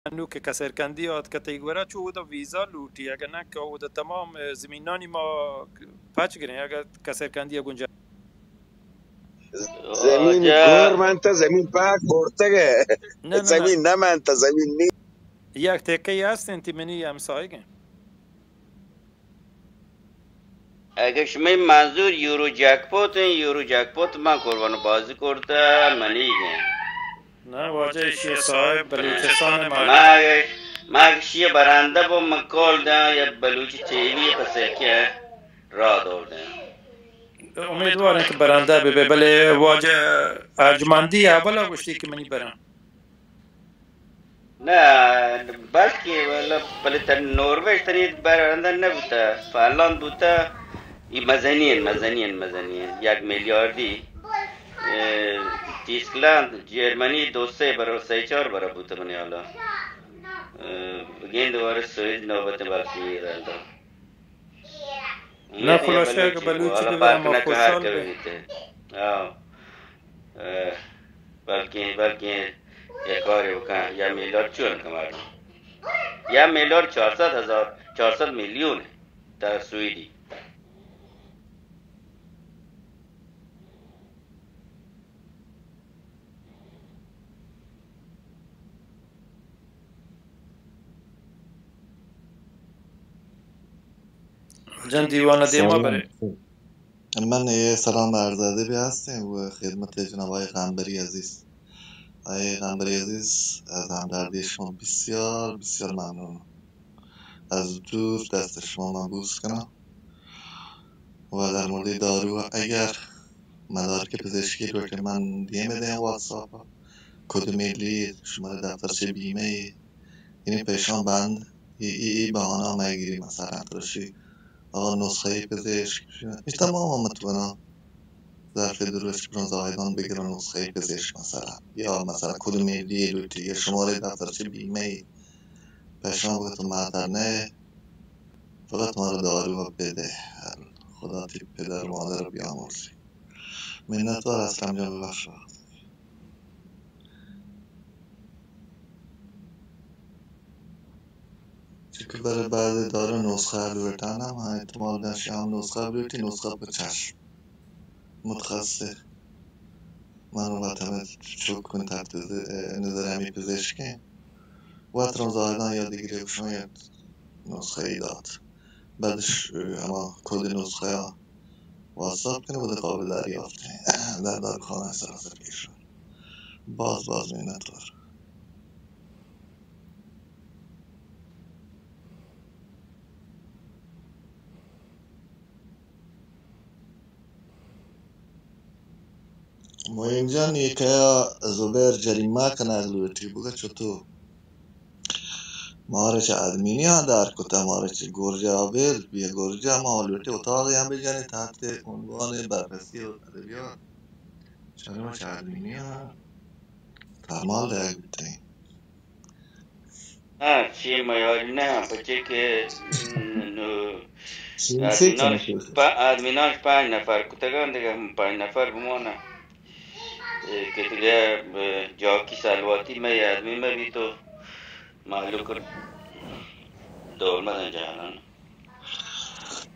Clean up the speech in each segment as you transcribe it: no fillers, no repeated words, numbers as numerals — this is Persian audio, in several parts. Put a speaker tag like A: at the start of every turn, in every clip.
A: انو که کسرکندی آد کتی گورا چو ودا ویزا لوٹی اگر نه که ودا تمام زمینانی ما پچ گرین اگر کسرکندی گنجا
B: زمین
C: آجا
B: گورمنت زمین پاک بورتگه
A: نه نه نه
B: زمین نمنت زمین نی
A: یک تکی هستین تی منی همسایگه
C: اگه شما این منظور یورو جکپوت یورو جکپوت من قربان بازی کرده منیگه
A: نه واجه شیع صاحب بلوچستان
C: ما
A: ما
C: اگه شیه برنده با مکال ده یا بلوچی تیوی پسر که را دارده
A: امیدوارم که برنده ببه بله واجه ارجمندی اولا گوشتی که منی برم
C: نه بلکه بله تا نروژ تنی برنده نبوده فنلاند بوده این مزنین 1 میلیاردی تیسکلند جرمنی 2-3 برای 3-4 برای بوده منی حالا بگین دوباره سوئد نوبت بلکی رنده
A: نه
C: یه
A: خلاصه که
C: بلوچی بود
A: بلوچی
C: حالا
A: ببه
C: فرق
A: ما
C: نکن هر
A: خوشحال
C: که
A: به
C: بگیده بلکه یه کاری بکن 1 میلیارد چون که مردم 1 میلیارد 400 میلیون در سوئدی
A: جن دیوانه دیما
D: سلام.
A: بره
D: من یه سلام عرض ادبی هستیم و خدمت جناب آقای قنبری عزیز. آقای قنبری عزیز از همدردی شما بسیار بسیار ممنونم. از دور دست شما من بوس کنم و در مورد دارو اگر مدارک پزشکی رو که من دیم دیم واتساپ کد ملی شماره دفترچه بیمه یعنی پیشان بند ای بهانه هم اگیری مثلا ترشی آقا نسخه پزشک میتونم هم متونا ظرف درست برون زاهدان بگیرن نسخه پزشک مثلا یا مثلا کد ملی لوتی یا شماره دفترچه بیمه پیشان بگتون معتر نه فقط ما رو دارو بده خدا تی پدر و مادر رو بیامرزی منتوار هستم جا ببخشا چون برای بعد دارو نسخه لوتن هم احتمال داشتی هم نسخه لوتی نسخه به چشم متخصص من رو بطمه چوب کن تحت نظر همی پزشکی وقت رو زاهدان یادگیری بشون یه نسخه ای داد بعدش اما کد نسخه ها واتساپ کنه بوده قابل دریافته در دارخانه سراسر کشور باز مینتوار ما اینجا نیکه زبر جریمه کنه اگلویتی بگه چطور مارچ ادمینی ها در کتا مارچ گرجه آبیل بیا گرجه ما حالویتی اتاقی هم بجنی تحت عنوان بررسی و ادبیات شرمش ادمینی ها ترمال ده بیتین
C: چی میاری نه بچه که
D: چیزی کنه شوخش
C: ادمیناش 5 نفر کتگان دیگه 5 نفر بمانه که دیگه جاکی سلواتی می ادمین می تو معلوم کن دول مدن جهنم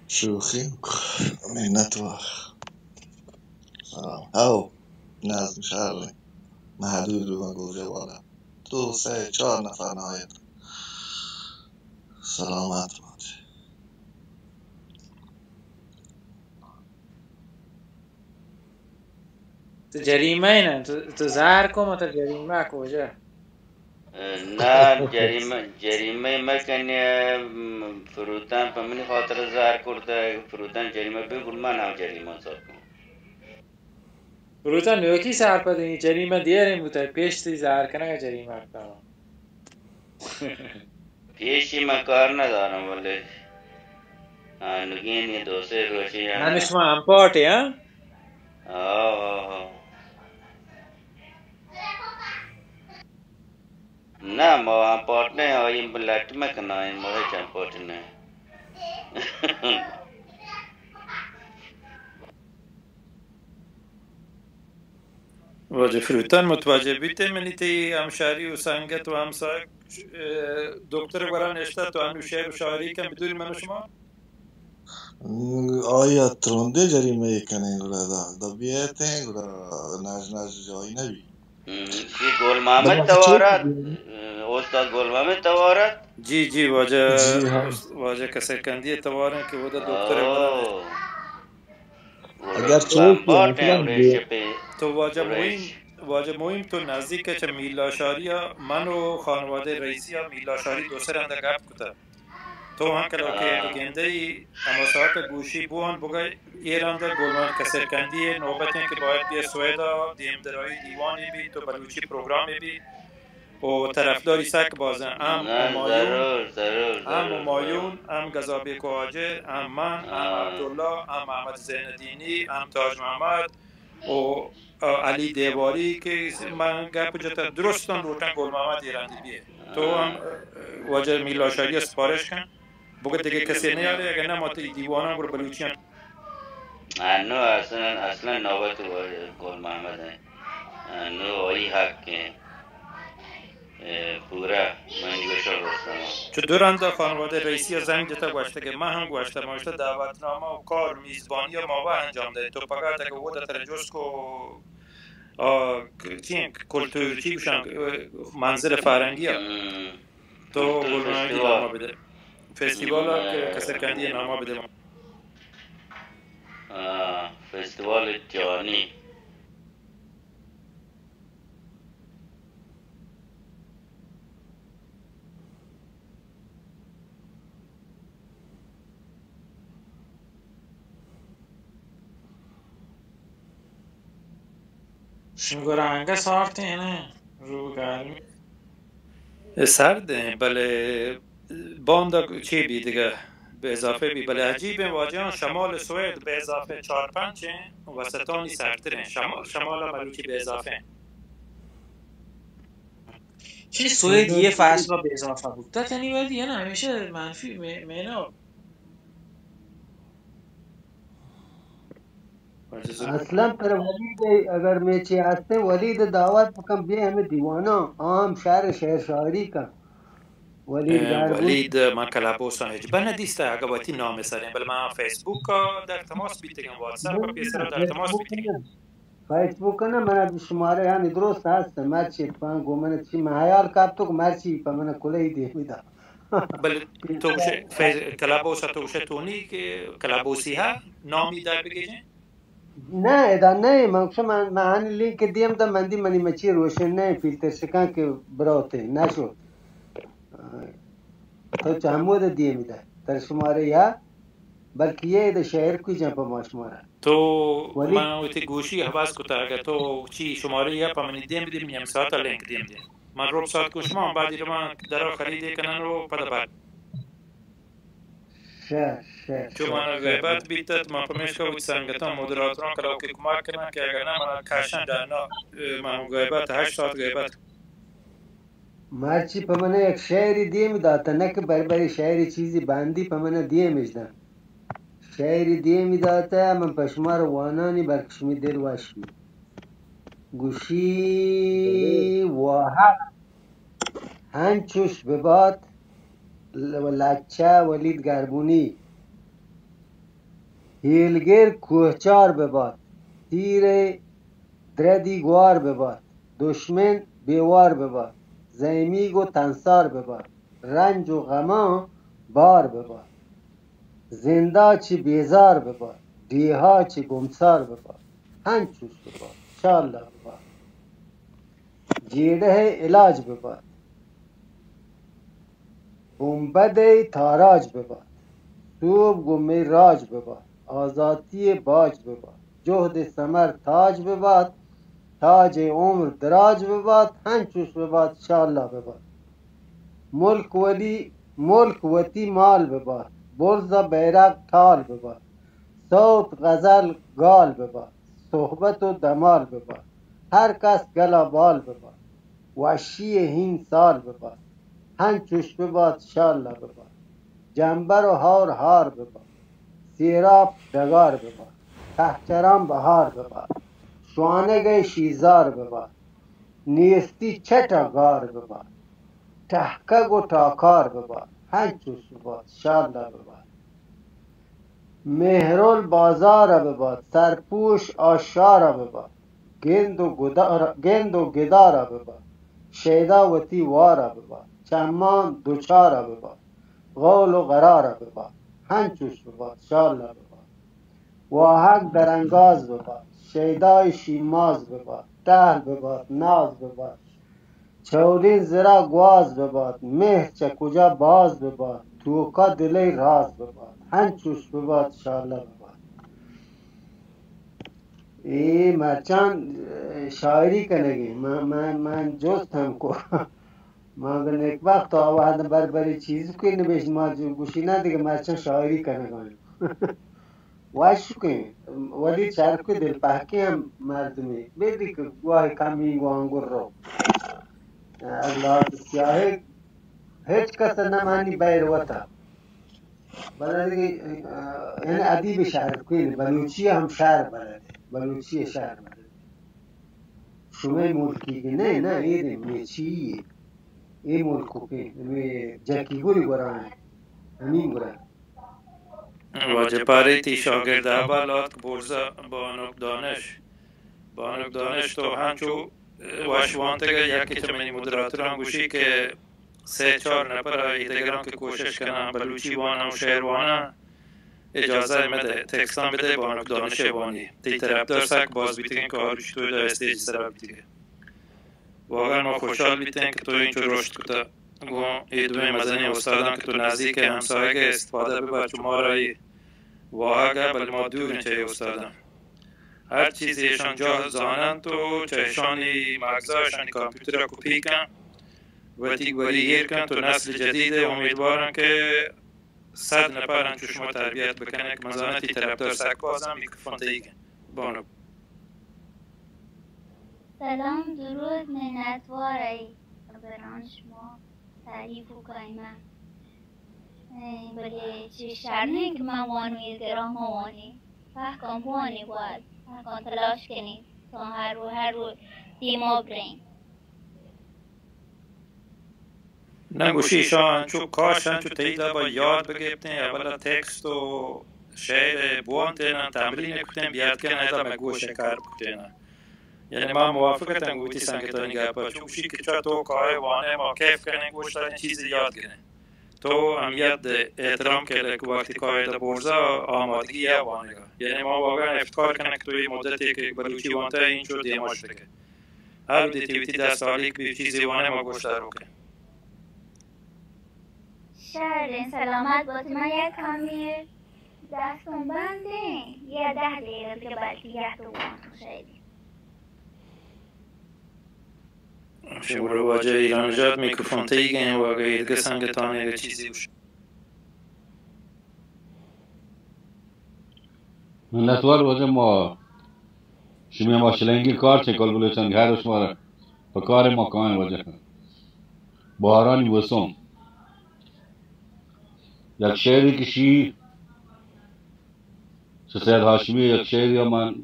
D: شوخی مینت و او نظم شهری محدود رو من گوجه بالا 2 3 4 نفر نهایت سلامت باد
E: تو جریمه اینه تو زهر کن تو جریمه کجا
C: نه جریمه مکنی فروتن په منی خاطر زهر کرده فروتن جریمه بگول من هم جریمه سال کنم
E: فروتا نوکی سر پدینی جریمه دیرین بوده پیشتی زهر کنه جریمه کنه
C: پیشی من کار ندارم ولی نگین یه 2-3 روشی
E: همش
C: یعنی
E: ما هم پارتی ها
C: آه نه ما هم پارت نه این بلٹ مکنه این ما هیچ هم پارت نه
A: واجه فروتن متوجه بیته منی تی همشهری و سنگت و همسایه دکتر وران اشتا تو هنو شعر و شاعری کن بدون من و شما؟
D: آیا ترونده جریمه کنه دا بیته ناج جایی نبی
C: کی گل محمد توارد استاد گل محمد توارد
A: جی
D: جی ها
A: واجه کسرکندی توارن که بوده دکتر وران
D: اگر چوک
A: تو واجه مهم تو نزدیک چه میلاشاری من و خانواده رئیسی ها میلاشاری دو سرنده گپ کتا تو هم کلو که بگنده ای اما ساعت گوشی بوان بگه ایرانده گلمان کسرکندی نوبتی که باید بیا سویدا دیم درایی دیوانی بی تو بلوچی پروگرامی بی و طرفداری سک بازن هم همایون هم گذابی کواجه هم من هم عبدالله هم محمد زین دینی هم تاج محمد و علی دیواری که من گپ جتا درستان روتن گل محمد ایراندی بیه تو هم واجه میلاشاری سپارش کن بگه دیگه کسی نیاره اگر نه ما دیوانم برو بلوچیان
C: انو اصلا نوبت گل محمد انو آئی حق پورا من گوشا رستم
A: چو دورنده خانواده رئیسی زنگ جتا گوشته که من هم گوشته ماشته دعوتنامه و کار میزبانی و ماوا انجام ده تو پگاه که وده ترجوز کو چین کلتور چی بشن منظر فرنگی ها تو گلمانی نامه بده فستیوال ها کسرکندی نامه بده
C: فستیوال جهانی
E: شنگرانگه سارته نه رو گرمی
A: سرده بله باند چی بی دیگه به اضافه بی بله عجیبه واجهان شمال سوئد به اضافه 4-5 وسطانی سرتره شمال ملوچی به اضافه
E: چه سوئد یه فصل به اضافه بود تا تنی ولی نه همیشه منفی مینا
F: اصلا پر ولید اگر میچی هسته ولید دعوت بکن بیا همه دیوانا عام شهر شاعری کن ولید گربون
A: ولید ما کلابوس هجبه ندیسته اگه باتی نام سرین بل ما فیسبوک در تماس بیتگم واتساپ پیسر در تماس بیتگم
F: فیسبوک نه من شماره یعنی درست هست مرچی پان گومن چی محیال کاب تو مرچی پا من کلی دی میدا
A: بل توشه کلابوس توشه تونی که کلابوسی ها نامی در بگیجه
F: نه ادا نه من لینک دیم دا مندی منی مچی روشن نه فیلتر شکن که براته نشد تو چهمو دا دیم دا در شماره یا بلکه یه دا شهر کوی جنب ما شماره
A: تو من وقتی گوشی حواس کتا اگر تو چی شماره یا پا منی دیم بدیم یم ساعت لینک دیم دیم من روب ساعت کشما بعدی رو من درا خریده کنن رو پدا بعد چون من غیبت بیتت من پمیش که وچ سنگتا مدراتران کلاو که کمک کنن که اگر نه من کشن دانا من غیبت 8 ساعت غیبت
F: مرچی پا منه یک شعری دیم داتا نه که بری شعری چیزی بندی پا منه دیمش دن شعری دیم داتا من پشمار وانانی برکشمی دل واشمی گوشی واحد هنچوش بباد لچه ولید گربونی هیلگر کوهچار بباد تیر دردی گوار بباد دشمن بیوار بباد زیمیگ و تنسار بباد رنج و غما بار بباد زنده چی بیزار بباد دیها چی گمسار بباد هنچوش بباد شالله بباد جیده علاج بباد بومبد تاراج بباد صوب گمی راج بباد آزادی باج بباد جهد سمر تاج بباد تاج عمر دراج بباد هنچوش بباد شالله بباد ملک وطی مال بباد برزا بیرق تال بباد صوت غزل گال بباد صحبت و دمال بباد هر کس گلا بال بباد وحشی هین سال بباد هنچوش بباد شالله بباد جنبر و هار بباد سیراب دگار بباد تحچران بهار بباد شوانه شیزار بباد نیستی چٹا گار بباد تحقق و تاکار بباد هنچوش بباد شالله بباد مهرول بازار بباد سرپوش آشارا بباد گند و گدارا بباد شیدا وتی وارا بباد چمان دوچارا بباد قول و قرارا بباد هنچوش بباد شالله بباد واهک درنگاز بباد شیدای شیماز بباد تهل بباد ناز بباد چولین زرا گواز بباد مهر چه کجا باز بباد توکا دلی راز بباد هنچوش بباد شالله بباد ای مرچان شاعری کنگی من جستم کو مگر یک وقت آوهد بری چیز که نبیش ما گوشی نه دیگه مرچان شاعری کنگانی واش کنی ولی چرک دل پاکی هم مردمی بیدی که گواه کمی گوانگر رو الله سیاهی هیچ کس نمانی بیر وطا بلده یعنی ادیب شعر کنی بلوچی هم شعر بلده بلوچی شعر بلده شما ملکی نه ایده میچی ای ملکو که جاکی گوری برای همین برای
A: واجه پاره تی شاگرد اولاد که برزا بانک دانش تو همچو واشوانتگه یکی چمنی مدراتوران گوشی که 3-4 نفر ایدگران که کوشش کنن بلوچی وانا و شهر وانا اجازه مده تکستان بده بانک دانش وانی تی طرف درسک باز بیتگن که آروش توی در استیج سر بیتگه واقعا ما خوشحال بیتن که تو اینچو رشد کتا گو ایدوی مزنی استادان که تو نزدیک همسایه استفاده ببر چو ما رایی واقعا بل ما دورن چه استادان هر چیزی ایشان جا زانن تو چه ایشانی مغزا ایشانی کامپیوتر کپی کن و تیگوری گیر کن تو نسل جدیده امیدوارن که 100 نفرن چو شما تربیت بکنه که مزانتی طرفدار سک بازم میکروفون تایگن بانو
G: سلام درود منتواری بران شما تعریف و قیمه ولی چه شرنه که من وانوی گرام وانی فحکم وانی باید فحکم تلاش کنید تا هر رو دیما برین
A: نگوشی شان چو کاشن چو تیدا با یاد بگیبتن اولا تکست و شعر بوانتن تمرین کتن بیاد کن ایدا مگوش کار کتن یعنی ما موافقتن گوتی سنگتانی گپا چوشی که چا تو کار وانه ما کیف کنن گوش دارن چیزی یاد گرن تو هم یاد احترام که وقتی کار دا برزا آمادگی یا وانگا یعنی ما واقعا افتخار کنن که توی مدتی که بلوچی وانتا این شو دیماش بکن هر دیتیویتی در سالی که چیزی وانه ما گوش دارو کن
G: شهرین سلامت باتی من یک کمی دستون بنده یه 10 دقیقه دیگه بلکه 10 تو خیلی
A: شماره واجه ایران نجات میکروفون تایگن واقع ایدگه سنگتانه چیزی بشه
H: نتوار واجه ما شمی ما شلنگی کار چه کل بلوچن هر شماره با کار ما کان واجه بارانی وسوم یک شعری کشی سید هاشمی یک شعر یا من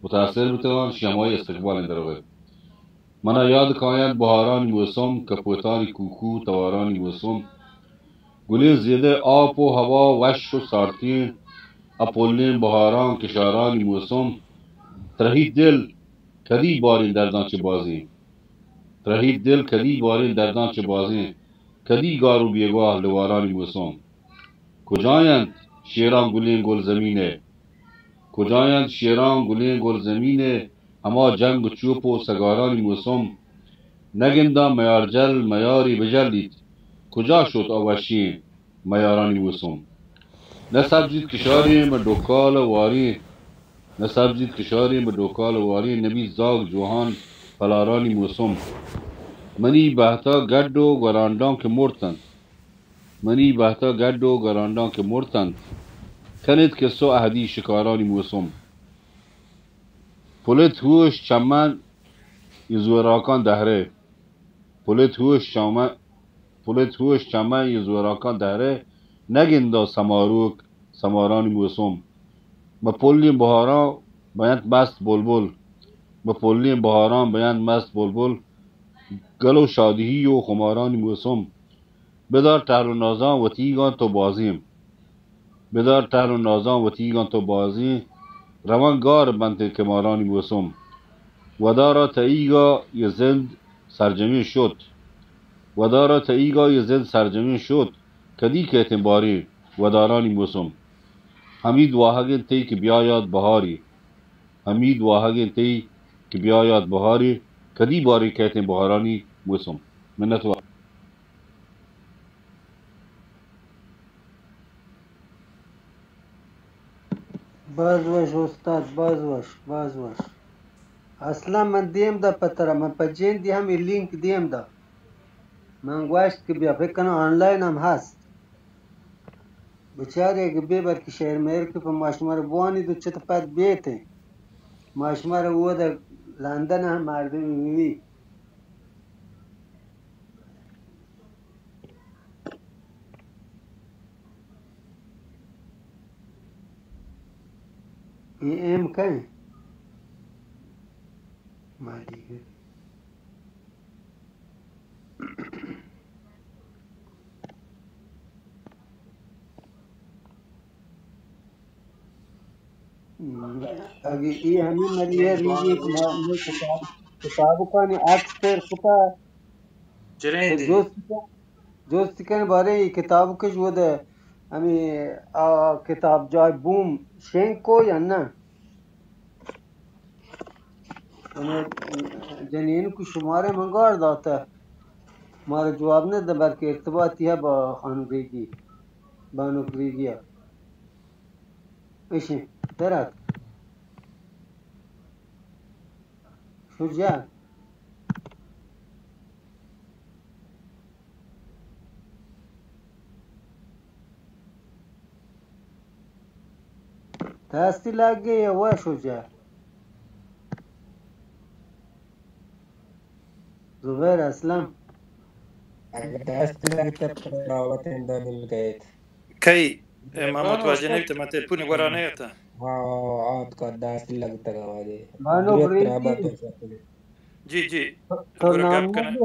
H: متاثر بتوان شمای استقبال دروه منا یاد کاین بهارانی موسم کپوتانی کوکو توارانی موسم گلی زیده آب و هوا وش و سارتین اپولین بهاران کشارانی موسم ترهی دل کدی بارین دردان چه بازی ترهی دل کدی بارین دردان چه بازی کدی گارو بیگواه لوارانی موسم کجایند شیران گلین گل زمینه کجایند شیران گلین گل زمینه اما جنگ و چوب و سگارانی موسم نگندا میارجل میاری بجلید کجا شد آوشی میارانی موسم نه سبزید کشاری به دوکال واری نه سبزید کشاری به دوکال واری نبی زاگ جوهان فلارانی موسم منی بهتا گرد و گراندان که مرتند منی بهتا گرد و گراندان که مرتند کنید که سو اهدی شکارانی موسم پولت هوش چمن یزوراکان دهره پولت هوش چمن یزوراکان دهره نگندا سماروک سمارانی موسم با پولین بهاران بیند مست بلبل با پولین بهاران بیند مست بلبل گل و شادی و خمارانی موسم بدار تهل و نازان و تیگان تو بازیم بدار تهل و نازان و تیگان تو بازی روان گار بنت کمارانی موسم و دارا تاییگا یه زند سرجمین شد و دارا تاییگا یه زند سرجمین شد کدی که اعتباری و دارانی موسم حمید واهگن تی که بیاید بهاری حمید واهگن تی که بیاید بهاری کدی باری که بهارانی موسم منت و
F: باز باش استاد، باز باش. اصلا من دیم دا پتره، من پا جین دی هم لینک دیم دا، من گوشت که بیا فکر کنم آنلاین هم هست. بچار اگه ببر که شهر مهر که پا ماشمار بوانی دو چه پت بیته ماشمار او دا لندن هم مردم میوی. این ام که ما دیگه اگه ای همین ملیه میگی که ما کتابو کنی عکس پر کتا
E: جرين دي
F: دوستی کنی باره ای کتابو کش بوده همی کتاب جای بوم شنکو یا نه جنین کو شماره منگار داتا مارا جواب نده بلکه ارتباطی ہے با خانم ریگی بانو ریگی ایشی درات شجاع تاستی لگه یا وا شجاع زبیر اسلام
A: کی ما متوجه نمیتم من تلفونی ورانه ایتا
F: بانو ریگی
A: جی
F: تو
A: گوره
F: نام
A: گپ کنه
F: نده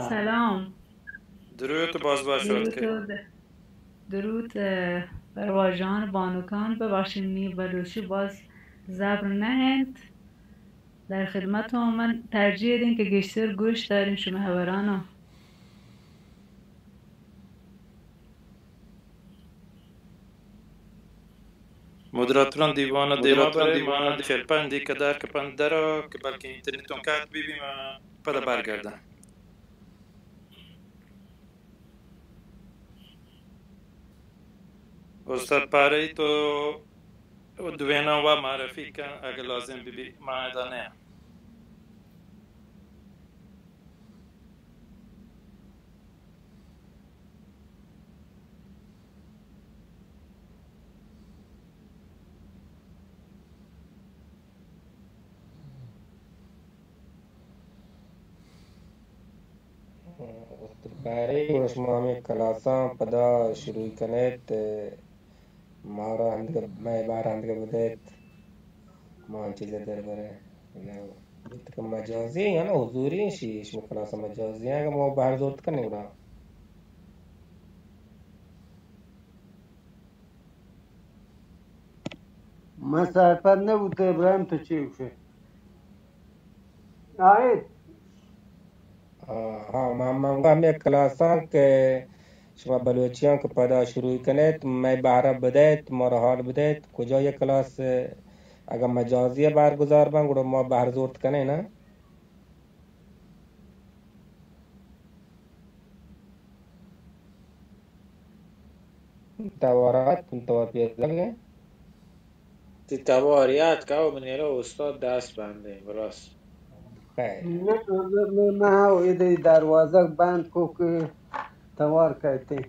I: سلام.
A: درود باز باشد که
I: درود بر واژهان بانوکان. ببخشید نی بلوچی باز زبر نهند در خدمت هم. من ترجیح دین که گشتر گوش داریم شما هورانا.
A: مدراتوران دیوانه دیوانه 45 دیگه در که پندرا که بلکه اینترنتون کات بیبیم پدا برگردن. استاد پاره تو دوینا و معرفی کن اگه لازم بیبی معدانه.
J: برای شما همه کلاسان پدا شروع کنید ما را هندگه مای بار هندگه بدید ما هم چیز در بره که مجازی یا نه حضوری شیش کلاس مجازی اگه ما بار زورت کنیم را
F: مسافت نبود ابراهیم تو چی بشه آید
J: من همه کلاسان که شما بلوچیان که پدا شروع کنید مای بار بدید ما را حال بدید کجا یک کلاس اگر مجازی برگزار بنگو ما بار زورت کنه نه توارات توافیت لگه
E: تواریات که من یلا استاد دست بنده براست
F: نه ها ایده دروازه بند کو که توار کرده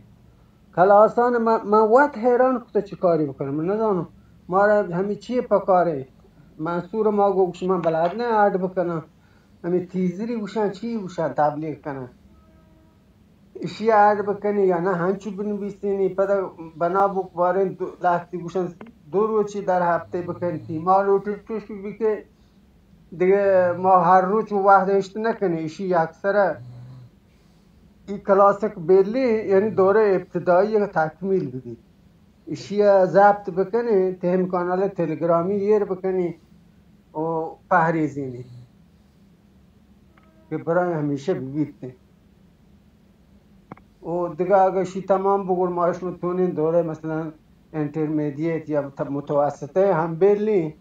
F: کلاسان من وقت حیران کتا چی کاری بکنم من ندانم ما را همی چیه پکاره منصور ما گوش من بلد نه عرض بکنم همی تیزری بوشن چی بوشن تبلیغ کنن اشی عرض بکنی یا نه هنچو بنویسینی پدا بنا بکوارین لحظی بوشن 2 روز چی در هفته بکنی مالو توش بی که دیگه ما هر روز وقت اشت نکنه ایشی اکثر این کلاسک بلی یعنی دوره ابتدایی تکمیل بدید ایشی ضبط بکنی تهم کانال تلگرامی یر بکنی و پهریزینی که برای همیشه ببیتنی و دیگه اگه شی تمام بگور ماش متونین دوره مثلا انترمدیت یا متوسطه هم بلی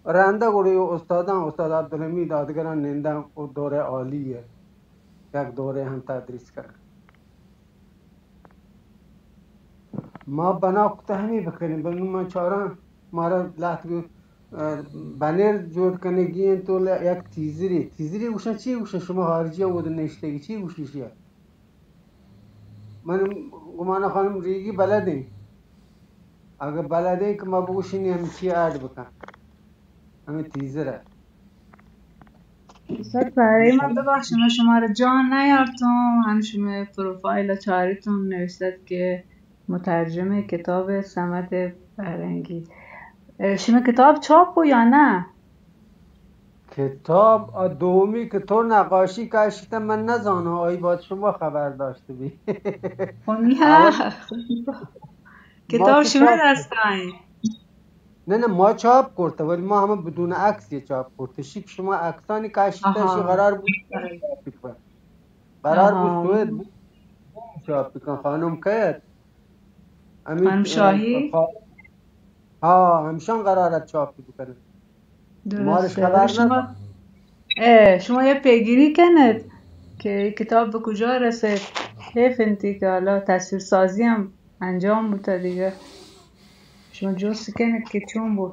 F: رنده گوری استاد عبدالحمید دادگران نندن و دوره عالیه یک دوره هم تدریس کرد ما بنا کتا همی بکنیم بلنو من چاران مارا لحظه بنر جور کنگی تو یک تیزری اوشن چی اوشن شما خارجی بود نشتگی چی اوشیشی من گمانه خانم ریگی بلده اگه بلده که ما بگوشینی همین چی ارد بکن همین تیزره
I: استاد برای من ببخشید من شما رو جان نیارتم همشون پروفایل چاریتون نوشتد که مترجم کتاب صمد فرنگی شما کتاب چاپ بود یا نه؟
F: کتاب دومی که تو نقاشی کشیده من نزانه آی باید شما خبر داشته بی
I: نه کتاب شما دستایی
F: نه ما چاپ کرده ولی ما همه بدون عکسی چاپ کرده شیک شما عکسانی کشیده شی قرار بود سوید چاپ بکن خانم کهت
I: خانم شاهی
F: همشان قرارت چاپ بکنه
I: درسته شما یه پیگیری کنید که کتاب به کجا رسید حیف انتی که حالا تصویر سازی هم انجام بوده دیگه شما جست کنید که چون بود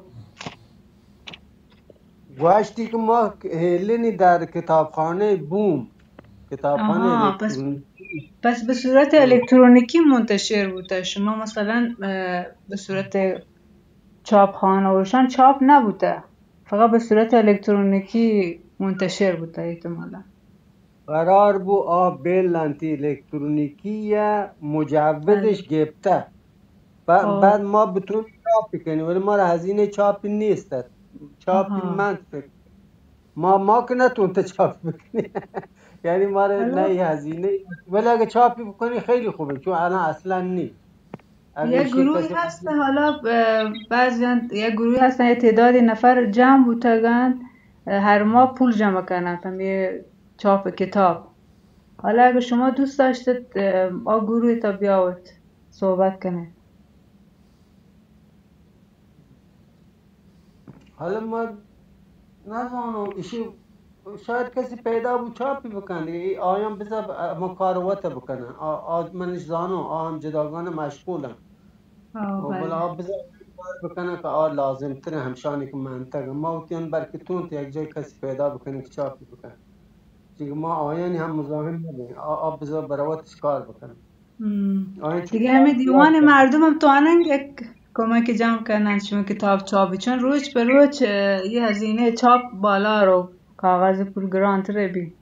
F: گوشتی که ما هلینی در کتابخانه بوم کتابخانه الکترونیکی
I: پس به صورت الکترونیکی منتشر بوده شما مثلا به صورت چاپخانه روشن چاپ نبوده فقط به صورت الکترونیکی منتشر بوده احتمالا
F: قرار بو بلنتی الکترونیکی یا مجودش گبته بعد ما بتونیم چاپ کنیم ولی ما را هزینه چاپی نیست چاپی من فکر ما که نتونته چاپ بکنیم یعنی ما را نه هزینه ولی اگه چاپی بکنی خیلی خوبه چون الان اصلا نیست
I: یه گروهی هست حالا بعضیان یه گروهی هستن یه تعدادی نفر جمع بودن هر ماه پول جمع کنن یه چاپ کتاب حالا اگه شما دوست داشتید گروهی تا بیاورد صحبت کنه
F: حالا ما نزانم ایشی شاید کسی پیدا بود چاپی بکنه دیگه آیان بذار مکاروات بکنن منش زانم هم جداگانه مشغولم بلا بذار بکنه که لازم تره همشانی که منطقه ما وقتیان برکتون یک جای کسی پیدا بکنه که چاپی بکنه دیگه ما آیانی هم مزاحم نبیم بذار براواتش کار بکنه
I: دیگه همه دیوان مردم هم تو یک کمک جمع کنن شما کتاب چاپی چون روز به روز یه هزینه چاپ بالا رو کاغذ پول گرانت رو بی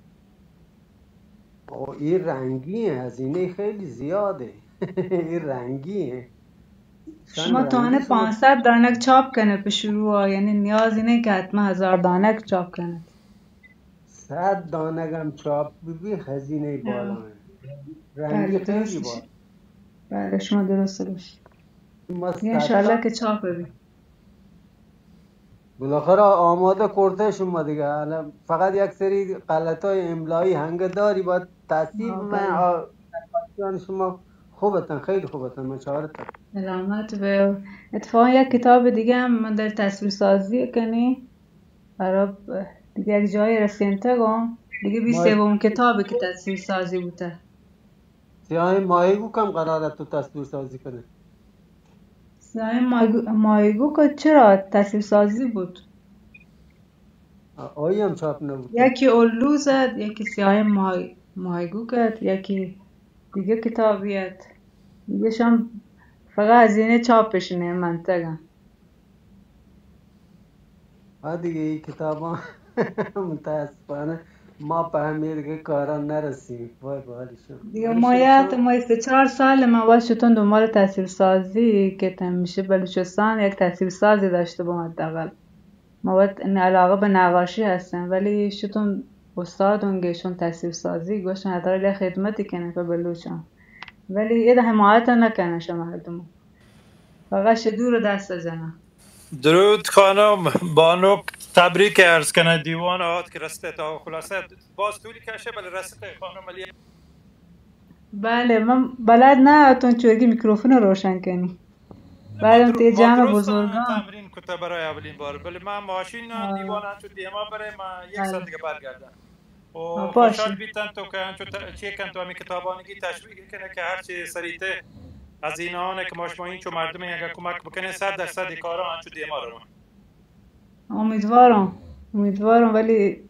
F: این رنگیه هزینه خیلی زیاده این رنگیه
I: شما تانه 500 دانک چاپ کنه به شروع یعنی نیازی نه که حتما 1000 دانک چاپ کنه
F: 100 دانک هم چاپ ببی هزینه بالا رنگی خیلی بالا
I: بله شما درسته باشی انشالله که چاپ ببین
F: بالاخره آماده کرده شما دیگه فقط یک سری غلطای املایی هنگ داری باید تصیب من شما خوبتن خیلی خوبتن مشاورتن
I: سلامت به اتفاقا یک کتاب دیگه هم من در تصویر سازی کنی برای دیگه یک جای رسینته گم دیگه 23 کتابی که تصویر سازی بوده
F: سیاه ماهیگو کم قراره تو تصویر سازی کنه
I: سیاه ماهیگو که چرا تصویر سازی بود
F: آیی هم چاپ نبود
I: یکی اولو زد یکی سیاه ماهیگو کرد یکی دیگه کتابیت دیگه شم فقط هزینه چاپشونه منطقه
F: دیگه این کتاب ها متاسفانه ما به همه دیگه کارا نرسیم وای بالیشون
I: دیگه ما 3-4 سال ما باید شدن دنبال تصویر سازی که میشه بلوچستان یک تصویر سازی داشته با حداقل مواد این علاقه به نقاشی هستن ولی شتون استادون گشون تصویر سازی گوشن هدار خدمتی کنن به بلوچان ولی یه ده حمایت نکنن شما مردم فقط شدو رو دست بزنن.
A: درود خانم بانو تبریک عرض کنه دیوان آهات که رسته تا خلاصه باز طولی کشه بله رسته خانم علی.
I: بله من بلد نه اتون چوگی میکروفون رو روشن کنی بعدم تی جمع بزرگان
A: تمرین کته برای اولین بار بله من ماشین دیوان انچو دیما برای من یک سال دیگه برگردم و خوشحال بیتن تو که انچو چی کن تو همی کتابانگی تشویق کنه که هرچی سریعه از این آنه که ما این چو مردم اگر کمک بکنه 100% کارا انچو دیما رو
I: امیدوارم ولی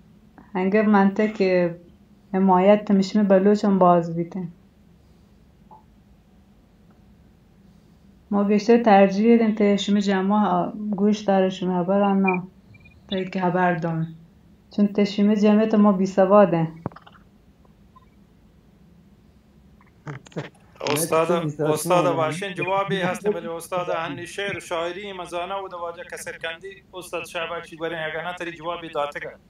I: هنگه منطق حمایت تمشمی بلوچم باز بیتن ما بیشتر ترجیح دیم تا شما جمع گوش داره شما بران نه تا که خبر دان چون تشمیم جمعیت ما بی سواده.
A: استاد واشین جوابی هست ولی استاد هنی شعر شاعری مزانه و دواجه کسر کندی استاد شعبکشی برین اگر نتری جوابی داته گرد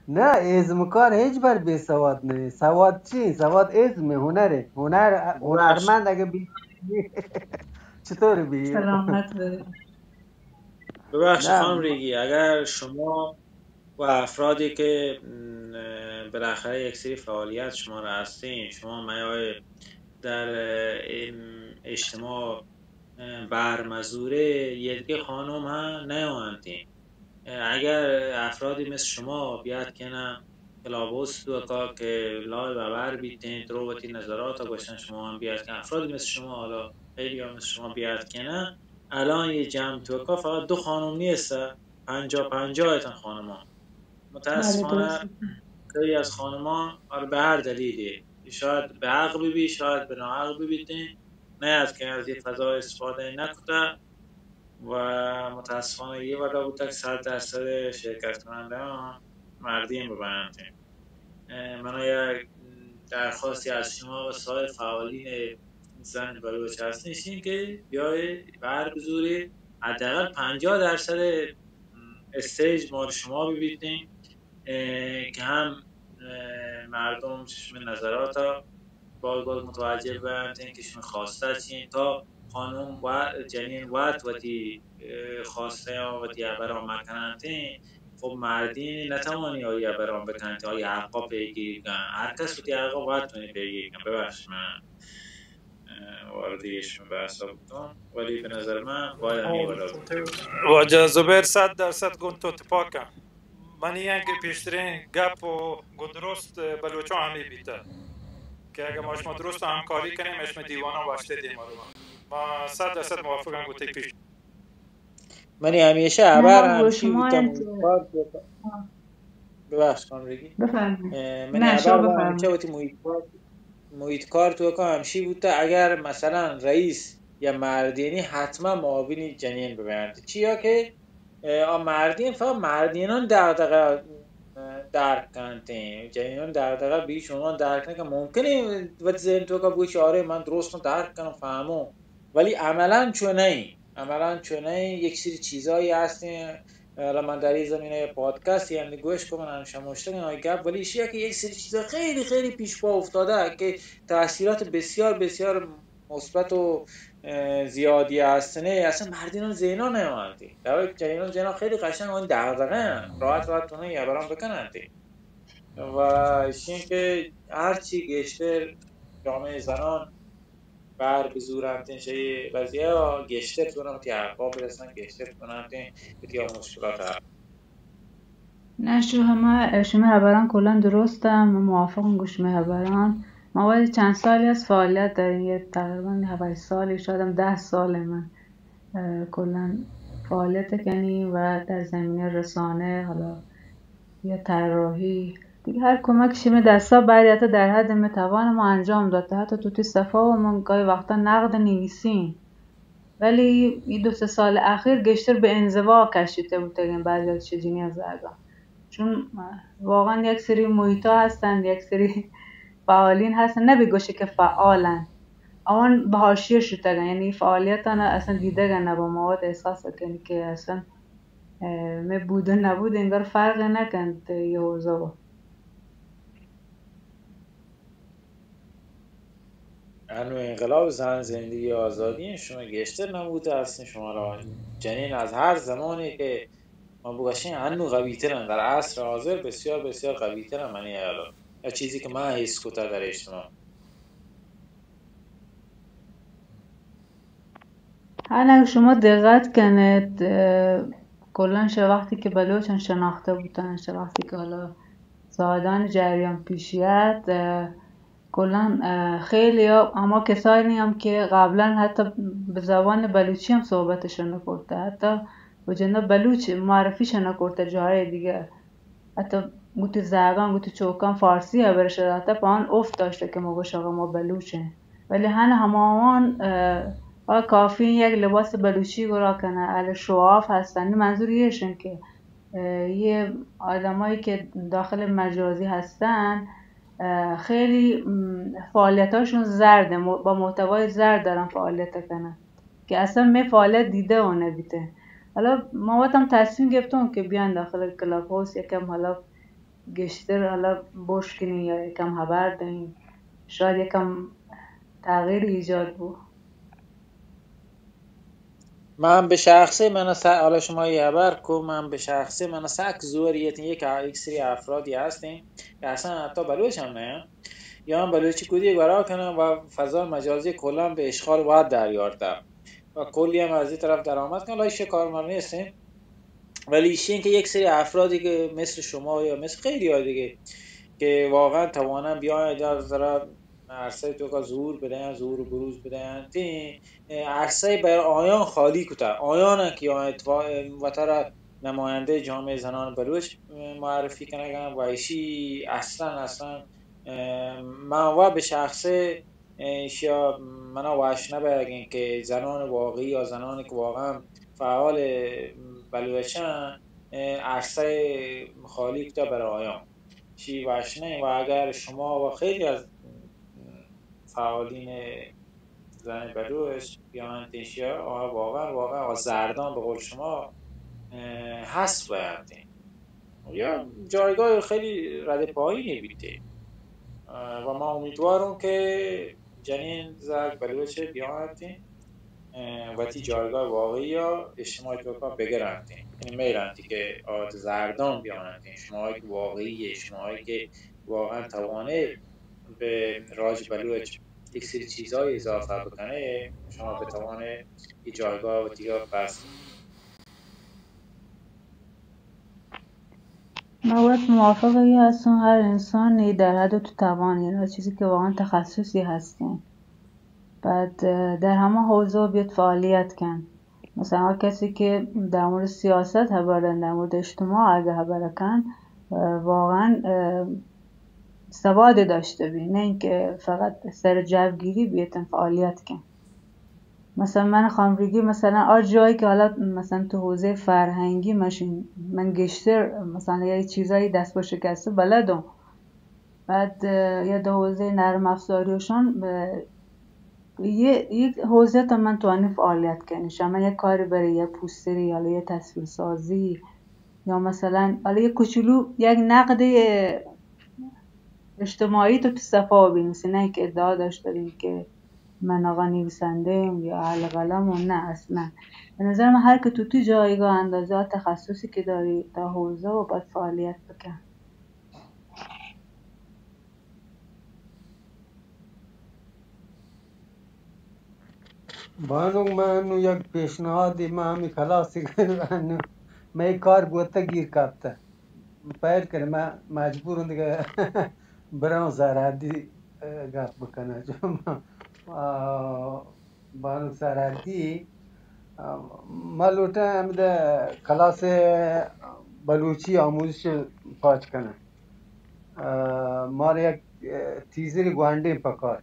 F: نه ازم کار هیچ بر بی سواد نه سواد چی؟ سواد ازمه هنره هنرمند اگه بی چطور بی؟
I: سلامت بده.
E: ببخشید خانم ریگی اگر شما و افرادی که بالاخره یک سری فعالیت شما را هستین شما میای در اجتماع برمزوره یدگی خانم ها نیامدین اگر افرادی مثل شما بیاد کنن کلابوس تو اکا که لای ببر بیتین دروبتی نظرات گوشن شما هم بیاد کنن افرادی مثل شما حالا خیلی هم مثل شما بیاد کنن الان یه جمع تو اکا فقط 2 خانم نیسته 50-50 ایتن خانم ها متاسفانه خیلی از خانم ها به هر دلیلی شاید به حق ببی شاید به ناحق ببیتین نه از که از یه فضا استفاده نکته و متاسفانه یه وقت بود که 100% شرکت کننده ها مردیم ببندیم من یک درخواستی از شما و سایر فعالین زن بلوچ هستین که بیای برگزوری حداقل 50% استیج مال شما ببینیم که هم مردم چشم نظرات ها باز متوجه بندیم که شما خواسته چین تا خانم و جنین وقتی خواسته و وقتی برام مکنندین خب مردی نتوانی آیا برام بکنند آیا حقا پیگیری کن هر کس وقتی حقا باید تونی پیگیری کن ببخش من واردیش بحثا بودم ولی به نظر من باید همی بالا بود
A: واجه زبیر 100% گون تو تپاکم من اینکه پیشترین گپ و درست بلوچا همی بیته که اگه ما درست همکاری کنیم اسم دیوانا واشته دیما رو ما 100% موافقم گوته پیش
E: من همیشه عبر همچی بودم ببخش کن رگی من عبر همیشه بودی محیط کار تو که همشی بوده اگر مثلا رئیس یا مردینی حتما معاونی جنین ببرند چیا که مردین فقط مردینان دغدغه درک کنتین جنینان دغدغه بی شما درک نکن ممکنه وقت ذهن تو که بگوش آره من درست درک کنم فهمم ولی عملا چونه یک سری چیزایی هستین حالا من در این زمینه پادکست یعنی گوش کنم همیشه مشتاقم گپ ولی ایشیه که یک سری چیزا خیلی خیلی پیش پا افتاده که تاثیرات بسیار بسیار مثبت و زیادی هستنه اصلا مردینان زینا نمی‌آوردی در حالی که جنینان زینا خیلی قشنگ اون دغدغه راحت تونه یا برام بکنندی و ایشین که هرچی گشتر جامعه زنان بر بزورندین شایی وضعیه گشتر کنم تی حقا برسن گشتر کنم تی مشکلات هست
I: نه شما حبران کلان درستم موافقم گوشمه حبران ما باید چند سالی از فعالیت داریم یه تقریبا 7 سالی شاید 10 سال من کلان فعالیت کنیم و در زمینه رسانه حالا یا طراحی دیگه هر کمک شما دستا باید در حد متوان ما انجام داده حتی تو صفحه و من گاهی وقتا نقد نویسیم ولی این 2-3 سال اخیر گشتر به انزوا کشیده بودن بعضی از چیزی از زرگان چون واقعا یک سری محیطا هستن یک سری فعالین هستن نبیگوشه که فعالن آن به حاشیه شدن یعنی فعالیتان اصلا دیدگن با مواد احساس کنی که اصلا می بود و نبود انگار فرق نکند یه حوزه.
E: انو انقلاب زن زندگی آزادی شما گشتر نبوده هستین شما را جنین از هر زمانی که ما بگشین انو قوی ترن در عصر حاضر بسیار بسیار قوی ترن منی ایالا یا چیزی که من حس کتا در اجتماع.
I: حالا شما دقت کنید کلان وقتی که بلوچن شناخته بودن وقتی که حالا زادان جریان پیشیت کلان خیلی اما کسانی هم که قبلا حتی به زبان بلوچی هم صحبتشون نکرده، حتی به جنب بلوچ معرفیشون نکرده جاهای دیگه، حتی گوت زبان گوت چوکان فارسی ها برشده، حتی با آن افت داشته که ما گوش آقا ما بلوچه، ولی همه کافی یک لباس بلوچی گرا کنه اهل شواف هستن. منظور یهشون که یه آدمایی که داخل مجازی هستن خیلی فعالیتاشون زرده، با محتوای زرد دارن فعالیت کنن که اصلا می فعالیت دیده و نبیده. حالا ما وقتم تصمیم گرفتم که بیان داخل کلاب هاوس یکم حالا گشتر حالا بوش کنین یا یکم خبر دهین، شاید یکم تغییر ایجاد بود.
E: من به شخصه من حالا شما یه خبر کو من به شخصه من سک زوریت یک سری افرادی هستیم که اصلا حتی بلوچ هم نه یا هم بلوچی کودی گرا کنن و فضا مجازی کلا به اشغال باید دریارده و کلی هم از این طرف درآمد کنن. لایش کارمند نیستیم ولی این که یک سری افرادی که مثل شما یا مثل خیلی ها دیگه که واقعا توانن بیان در عرصه تو که ظهور بدن، ظهور و بروز بدن، عرصه بر آیان خالی کتا آیان که وطر نماینده جامعه زنان بلوچ معرفی کنگن و ایشی اصلا من به شخصه ایشیا منا واش نبرگین که زنان واقعی یا زنانی که واقعا فعال بلوچن عرصه خالی کتا بر آیان چی واشنه. و اگر شما و خیلی از فعالین زن بلوچ بیان تنشیا واقعا زردان به قول شما هست باید یا جایگاه خیلی رد پایینی بیده و ما امیدوارم که جنین زن بلوچ بیان و تی جایگاه واقعی یا اجتماعی توکا بگرند، یعنی میرندی که زردان بیانند، اجتماعی واقعی، اجتماعی که واقعا توانه به راج بلوچ یک سری چیزهای اضافه بکنه شما بتوانه یک جایگاه و دیگه بس.
I: من باید موافقه هستم هر انسانی در حد تو توان، یعنی چیزی که واقعا تخصصی هستیم بعد در همه حوزه بیاد فعالیت کن. مثلا کسی که در مورد سیاست خبرن، در مورد اجتماع اگه خبر کن واقعا سواد داشته بی، نه اینکه فقط سر جوگیری بیتن فعالیت کن. مثلا من خامریگی مثلا جایی که حالا مثلا تو حوزه فرهنگی من گشتر مثلا یه چیزایی دست با شکسته بلدم، بعد یا دو حوزه نرم افزاریشون یک حوزه تا من توانی فعالیت کنیشم. من یک کاری برای یه پوستری یا یه تصویرسازی یا مثلا حالا یه کوچولو یک نقد اجتماعی تو صفحه ببینیسی، نه که ادعا داشتیم که من آقا نویسنده یا اهل قلم و نه اصلا. به نظر من هر که تو جایگاه اندازه تخصصی که داری تا حوزه و باید فعالیت بکن.
F: بانو من یک پیشنهادی من همی کلاسی کنم من کار بوده گیر کبته پایل کنه من مجبورم دیگه برام زرادی گفت بکنه چون بانو زرادی ما لوٹا همیده کلاس بلوچی آموزش پاچ کنه ما یک تیزری گوانده پکار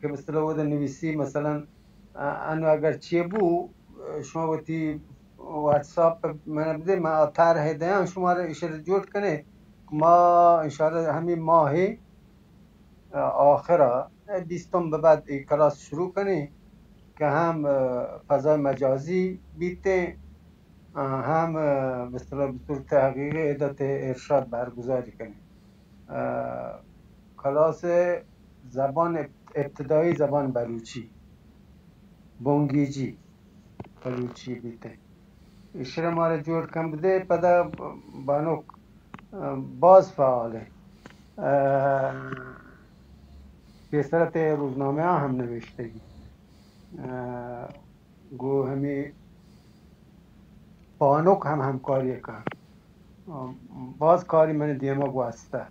F: که مثلا وده نویسی مثلا انو اگر چیه بو شما باتی واتساپ من بده ما طرح دیم شما را اشاره جوړ کنه ما انشاءالله همین ماه آخره 20 به بعد کلاس شروع کنه که هم فضای مجازی بیته هم مثلا به صورت حقیقی عدت ارشاد برگزاری کنیم. کلاس زبان ابتدایی زبان بلوچی بونگیجی بلوچی بیته اشاره ما را جور کن بده پدا بانو باز فعاله کسرت روزنامه ها هم نوشتگی گو همی بانوک هم همکاری کن باز کاری من دیما گوسته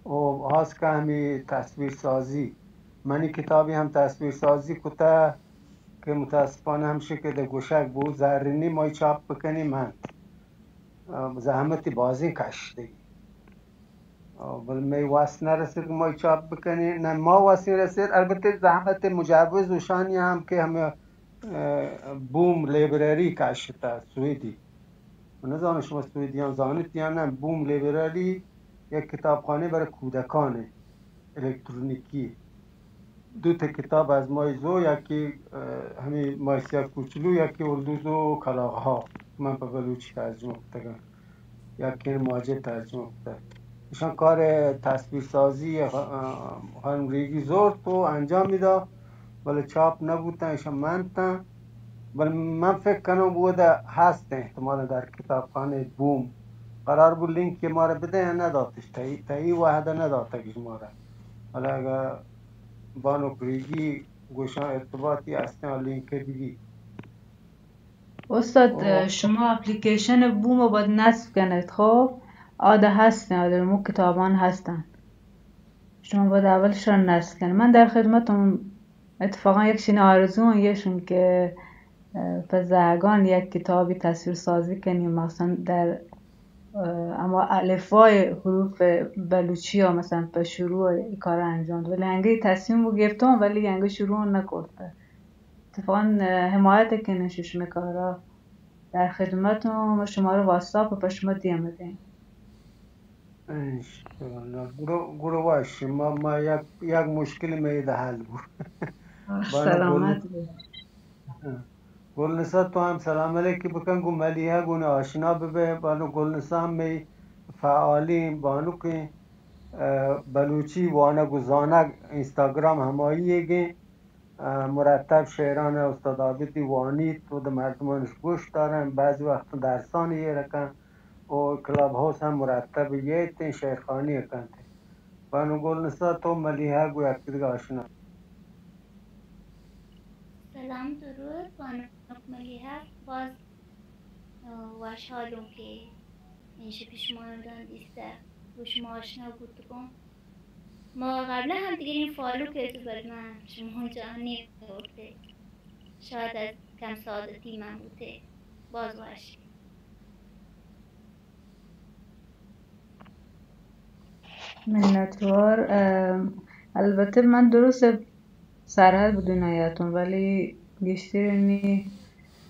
F: و هاست که همی تصویر سازی منی کتابی هم تصویر سازی کتا که متاسفانه همشه که ده گوشک بود زرینی مای چاپ بکنی من زحمتی بازی کشتی ولی می واس نرسید مای چاپ بکنی نه ما واسی رسید البته زحمت مجوز وشانی هم که همه بوم لیبرری کشته سویدی نزانم شما سویدی هم زانید یا نه بوم لیبرری یک کتابخانه برای کودکانه الکترونیکی دو تا کتاب از مایزو یکی همین مایسیا کوچلو یکی اردوز و کلاغ من به بلوچی ترجمه کردم یکی ماجد ترجمه کردم ایشان کار تصویر سازی خانم ریگی زورد تو انجام میده ولی چاپ نبودن ایشان منتن ولی من فکر کنم بوده هست احتمال در کتابخانه بوم قرار بود لینک ما را بده یا ندادش تایی وحده ندادتگیش ما را حالا اگر بانو ریگی گوشان ارتباطی هستن لینک دیگی
I: استاد شما اپلیکیشن بوم رو باید نصب کنید. خب آده هستن آده مو کتابان هستن شما باید اولش رو نصب کنید. من در خدمتم اتفاقا یک شین آرزون یشون که پزرگان یک کتابی تصویر سازی کنیم مثلا در اما الفبای حروف بلوچی ها مثلا به شروع این کار انجام داد ولی هنگه تصمیم رو گرفتم ولی هنگه شروع نکرده اتفاقا حمایت کنه ششم کارا در خدمتم شما رو واتساپ و شما دیم بدین
F: انشالله گروه باشیم ما یک مشکل میده حل بود
I: سلامت
F: گلنسا تو هم سلام علیکی بکن گو ملیه گونه آشنا ببه بانو گلنسا هم می فعالیم بانو که بلوچی وانا گزانه اینستاگرام همایی گی مرتب شعران استاد عابدی وانی تو ده مردمانش گوش دارن بعضی وقت درسان یه رکن و کلاب هاوس هم مرتب یه تین شیرخانی کن بانو گلنسا تو ملیه گو یک دیگه آشنا
G: سلام درود بانو ملیحه باز خوشحالم که اینشه پیش ما دیسته رو شما آشنا بودم ما قبلا هم دیگه این فالو که تو برای من شما جانی بوده شاید از کم سعادتی من بوده باز باش
I: منتوار البته من درست سرحد بدون آیاتون ولی بیشترینی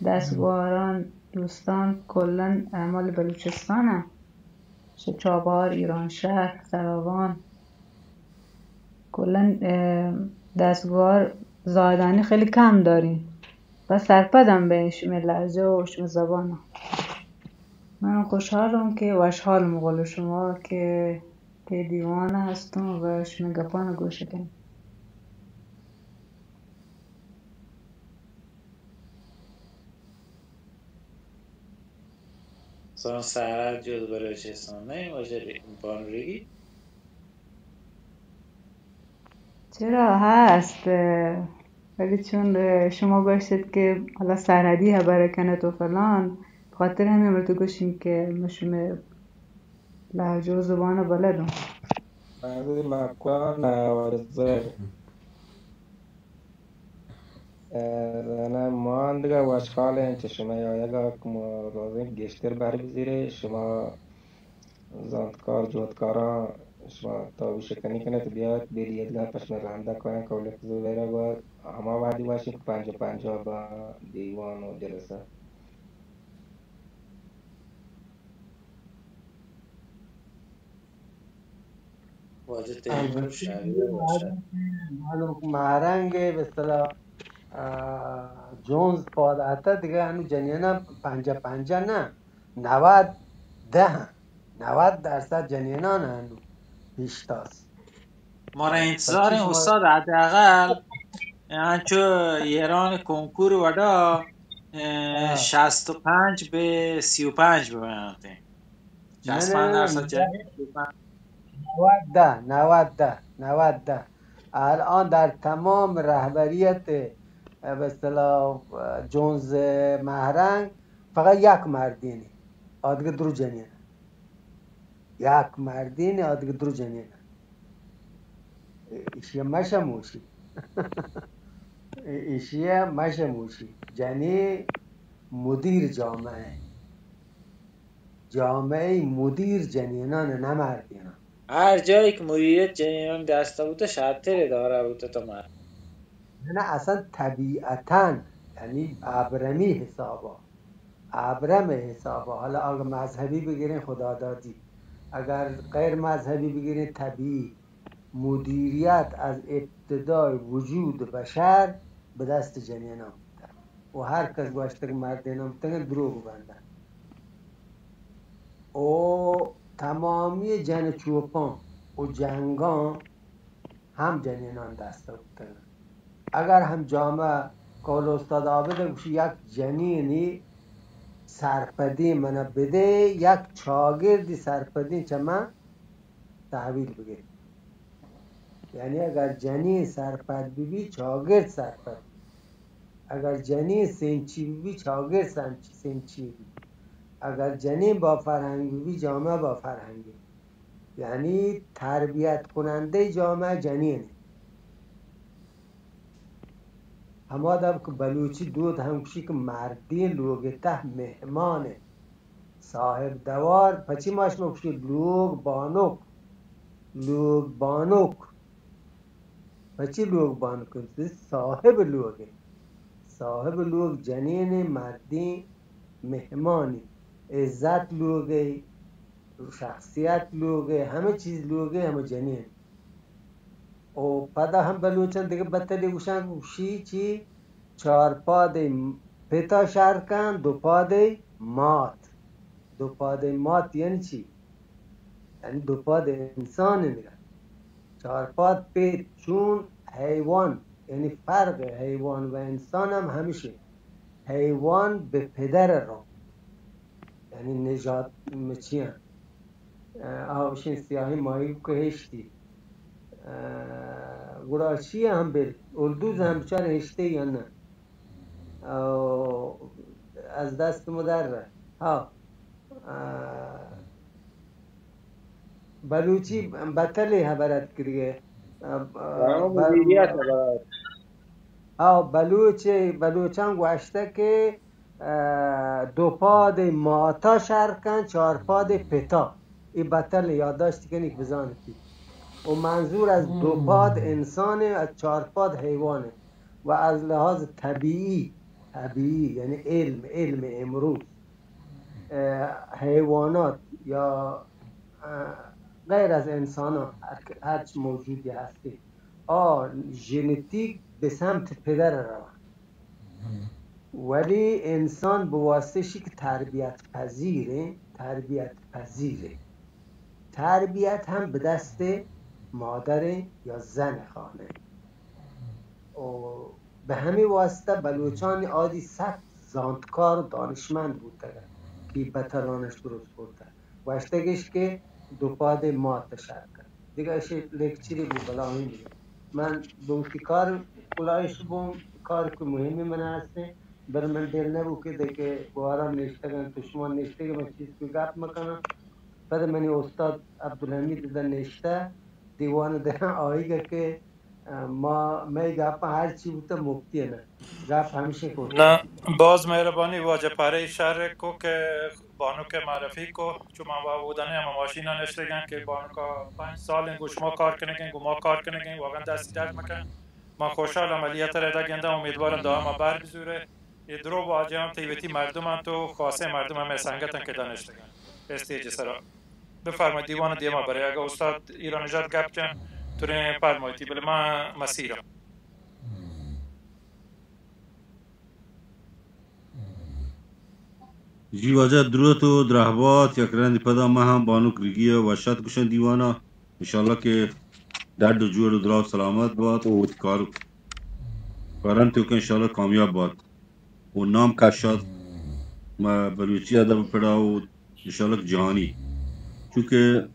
I: دستگواران دوستان کلن مال بلوچستانه چابهار ایرانشهر سراوان کلن دستگوار زایدانی خیلی کم داریم و سرپدم به شم لحظه و شم زبانه من خوشحالم که وشحالم قول شما که دیوانه هستم و شم گپانه گوشه کنم
E: سان سرحد جز بلوچستان نمیباشه بانو ریگی
I: چرا هست ولی چون شما گوشتید که حالا سرحدی ها برکنه تو فلان خاطر همین رو تو گوشیم که مشم لحجه و زبان بلدم
J: منظور مکان ورزه انا ما عندك واشخال انت شما یا كما لازم گشتر بر بزیره شما زانتکار جوتکارا شما تاویش کنه بیاد بریید گاه پشم رنده کنه کولک زویره با همه وعدی باشیم که 50-50 با دیوان و جلسه
E: واجه تهیه شبیه باشه
F: معلوم محرنگ به اصطلاح جونز پاداتا دیگه هنو جنینا 50 نه 90% جنینا نه هنو پیشتاست.
E: ما را انتظاریم استاد حداقل چو ایران کنکور ودا 65 به 35 ببینیم 65% جنین
F: 90 الان در تمام رهبریت به اصطلاح جونز مهرنگ فقط یک مردینه آدگه درو جنینه یک مردینه آدگه درو جنینه ایشیه مشموشی ایشیه مشموشی جنی مدیر جامعه مدیر جنینان نه مردینان
E: هر جایی که مدیریت جنینان دسته بوده شاطر داره بوده تو مرد
F: نه اصلا طبیعتاً یعنی ابرمی حسابا حالا اگر مذهبی بگیرین خدادادی اگر غیر مذهبی بگیرین طبیعی مدیریت از ابتدای وجود بشر به دست جنینان بوده و هر کس گوشته که مردینان بوده دروغ بندن و تمامی جن چوپان و جنگان هم جنینان دسته بوده اگر هم جامعه کال استاد آبده بوشی یک جنینی سرپدی منه بده یک چاگردی سرپدی چه من تحویل بگیر یعنی اگر جنین سرپد بی چاگرد سرپد اگر جنین سنچی بی چاگرد سنچی بی اگر جنین با فرهنگ بی جامعه با فرهنگی یعنی تربیت کننده جامعه جنینه همه دب که بلوچی دود همکشی که مردین لوگ ته مهمانه صاحب دوار پچی ماش مکشی لوگ بانوک پچی لوگ بانوک صاحب لوگ جنین مردین مهمانی عزت لوگه شخصیت لوگه همه چیز لوگه همه جنین و پدا هم بلوچن دیگه بطلی گوشن گوشی چی 4 پاد پتا شرکن 2 پاد مات یعنی چی؟ یعنی 2 پاد انسان دیگه 4 پاد پیت چون حیوان یعنی فرق حیوان و انسان هم همیشه حیوان به پدر را یعنی نجات مچیان آوشین سیاهی ماهی که هشتی گراشی هم بل اولدوز هم بچار هشته یا نه از دست مدر ها بلوچی بطلی حبرت کریه بلوچان گوشته که 2 پاد ماتا شرکن 4 پاد پتا این بطل یادداشتی کنی که بزانتی و منظور از 2 پاد انسانه از 4 پاد حیوانه و از لحاظ طبیعی یعنی علم امروز حیوانات یا غیر از انسان ها هر موجودی هستی ژنتیک به سمت پدر روان ولی انسان به واسطه شی که تربیت پذیره تربیت هم به دست مادر یا زن خانه و به همین واسطه بلوچان عادی سخت زانتکار و دانشمند بوده که بطلانش درست بوده و اشتگش که 2 پاد مات شرکت دیگه اشه لکچری بو بلاهیم دیگه من دوستی کار کلایش بوم کار که مهمی من هسته بر من دل نبو که دیگه بوارم نشتگن تو شما نشته که من چیز که گپ مکنم بعد منی استاد عبدالحمید در نشته دیوان در آیگه که ما گپ هر چی بوده مفتیه نه گپ همیشه کنم
A: نه باز مهربانی واجه پاره شهر کو که بانو که معرفی کو چون من با بودنه همه ماشین ها نشتگن که بانو که 5 سال گوش ما کار کنگن گو ما کار کنگن واقعا دستی درد مکن ما خوشحال عملیات رده گنده امیدوارم دائما بر بزوره یه درو واجه هم تیویتی مردم هم تو خاصه مردم هم سنگتن که دانشتگن استیج سرا بفرمایید دیوان دیما برای اگه استاد ایران نجات گپ کن تو فرمایید بله ما مسیرم
H: جی واجه درود و درهبات یک رندی پدا ما هم بانوک ریگیه و شاد کشن دیوانا انشالله که درد و جور و دراد سلامت باد و کارن تو که انشالله کامیاب باد و نام کشاد ما بلوچی ادب پڑا و انشالله جهانی چونکه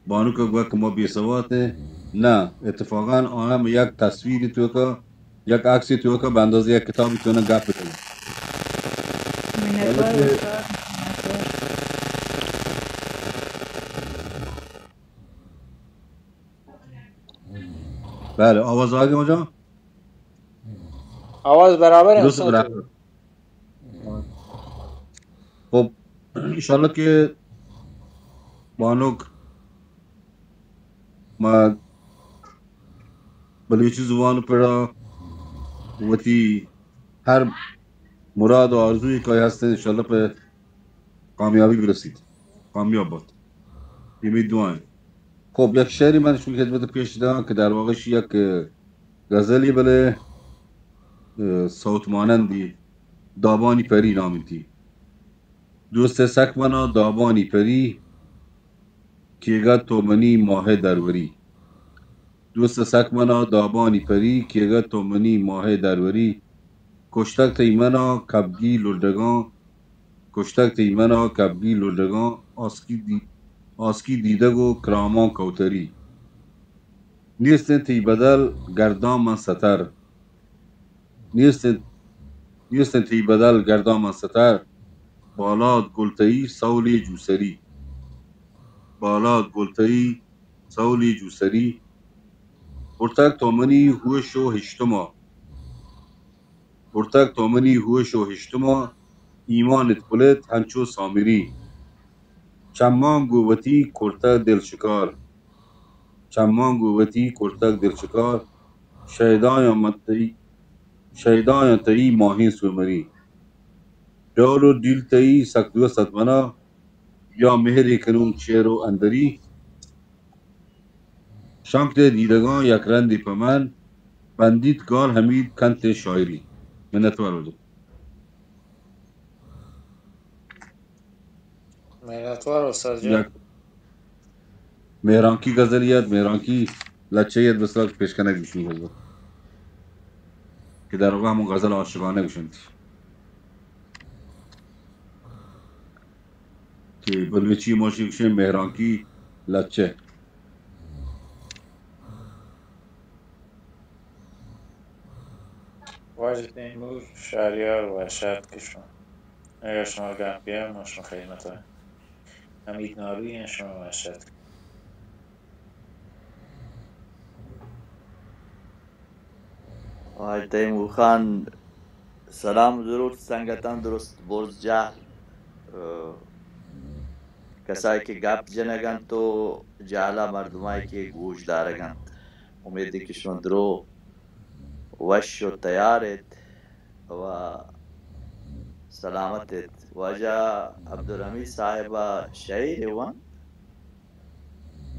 H: بانوک وقت ما بیسواته نه اتفاقا آنم یک تصویری تو که یک عکسی تو که به اندازه یک کتابی تو نه گپ بکنه
I: منتظر استاد.
H: بله آواز آگه مجا
E: آواز برابر
H: درست
E: استاد.
H: برابر خب انشالله که بانوک ما بلوچی زبان پڑا وتی هر مراد و آرزوی که هسته انشالله به کامیابی برسید کامیاب باد امید دعایم خب یک شعری من شما خدمت پیش دادم که در واقعش یک غزلی بله صوت مانندی دابانی پری نامیتی دوست سک منا دابانی پری کیگا تو منی ماه دروری دوست سک منا دابانی پری کیگا تو منی ماه دروری کشتک تی منا کبگی لردگان کشتک تی منا کبگی لردگان آسکی دیدگو کرامان کوتری نیستن تی بدل گردان من ستر نیستن تی بدل گردان من ستر بالاد گلتایی سولی جوسری بالاد گلتایی سولی جوسری ارتک تومنی هوش و هشتما ارتک تومنی هوش و هشتما ایمانت پلت هنچو سامری چمان گووتی کرتک دل شکار چمان گووتی کرتک دل شکار شیدان تایی ماهین سومری دور و دیل تایی سکدو ستمنا یا مهری کنون چیر و اندری شمت دیدگان یک رندی پمن بندیت گال حمید کنت شاعری منتوار بودو
E: منتوار استاد جان.
H: یک مهرانکی غزلیت مهرانکی لچهیت بسرات پیشکنه گوشنی بزد که در واقع همون غزل عاشقانه گوشنی که بلوچی ماشی گوشن مهرانکی لچه
E: واجد تیمور شهریار و شرط کشون اگر شما گم بیار ما شما خدمت های حمید ناروی شما و شرط
K: آقای تیمور خان سلام و درود سنگتان درست برز جهل کسایی که گپ جنگن تو جهلا مردمایی که گوش دارگن امیدی که شما درو وش و تیارت و سلامتت واجه عبدالحمید صاحب شعر وان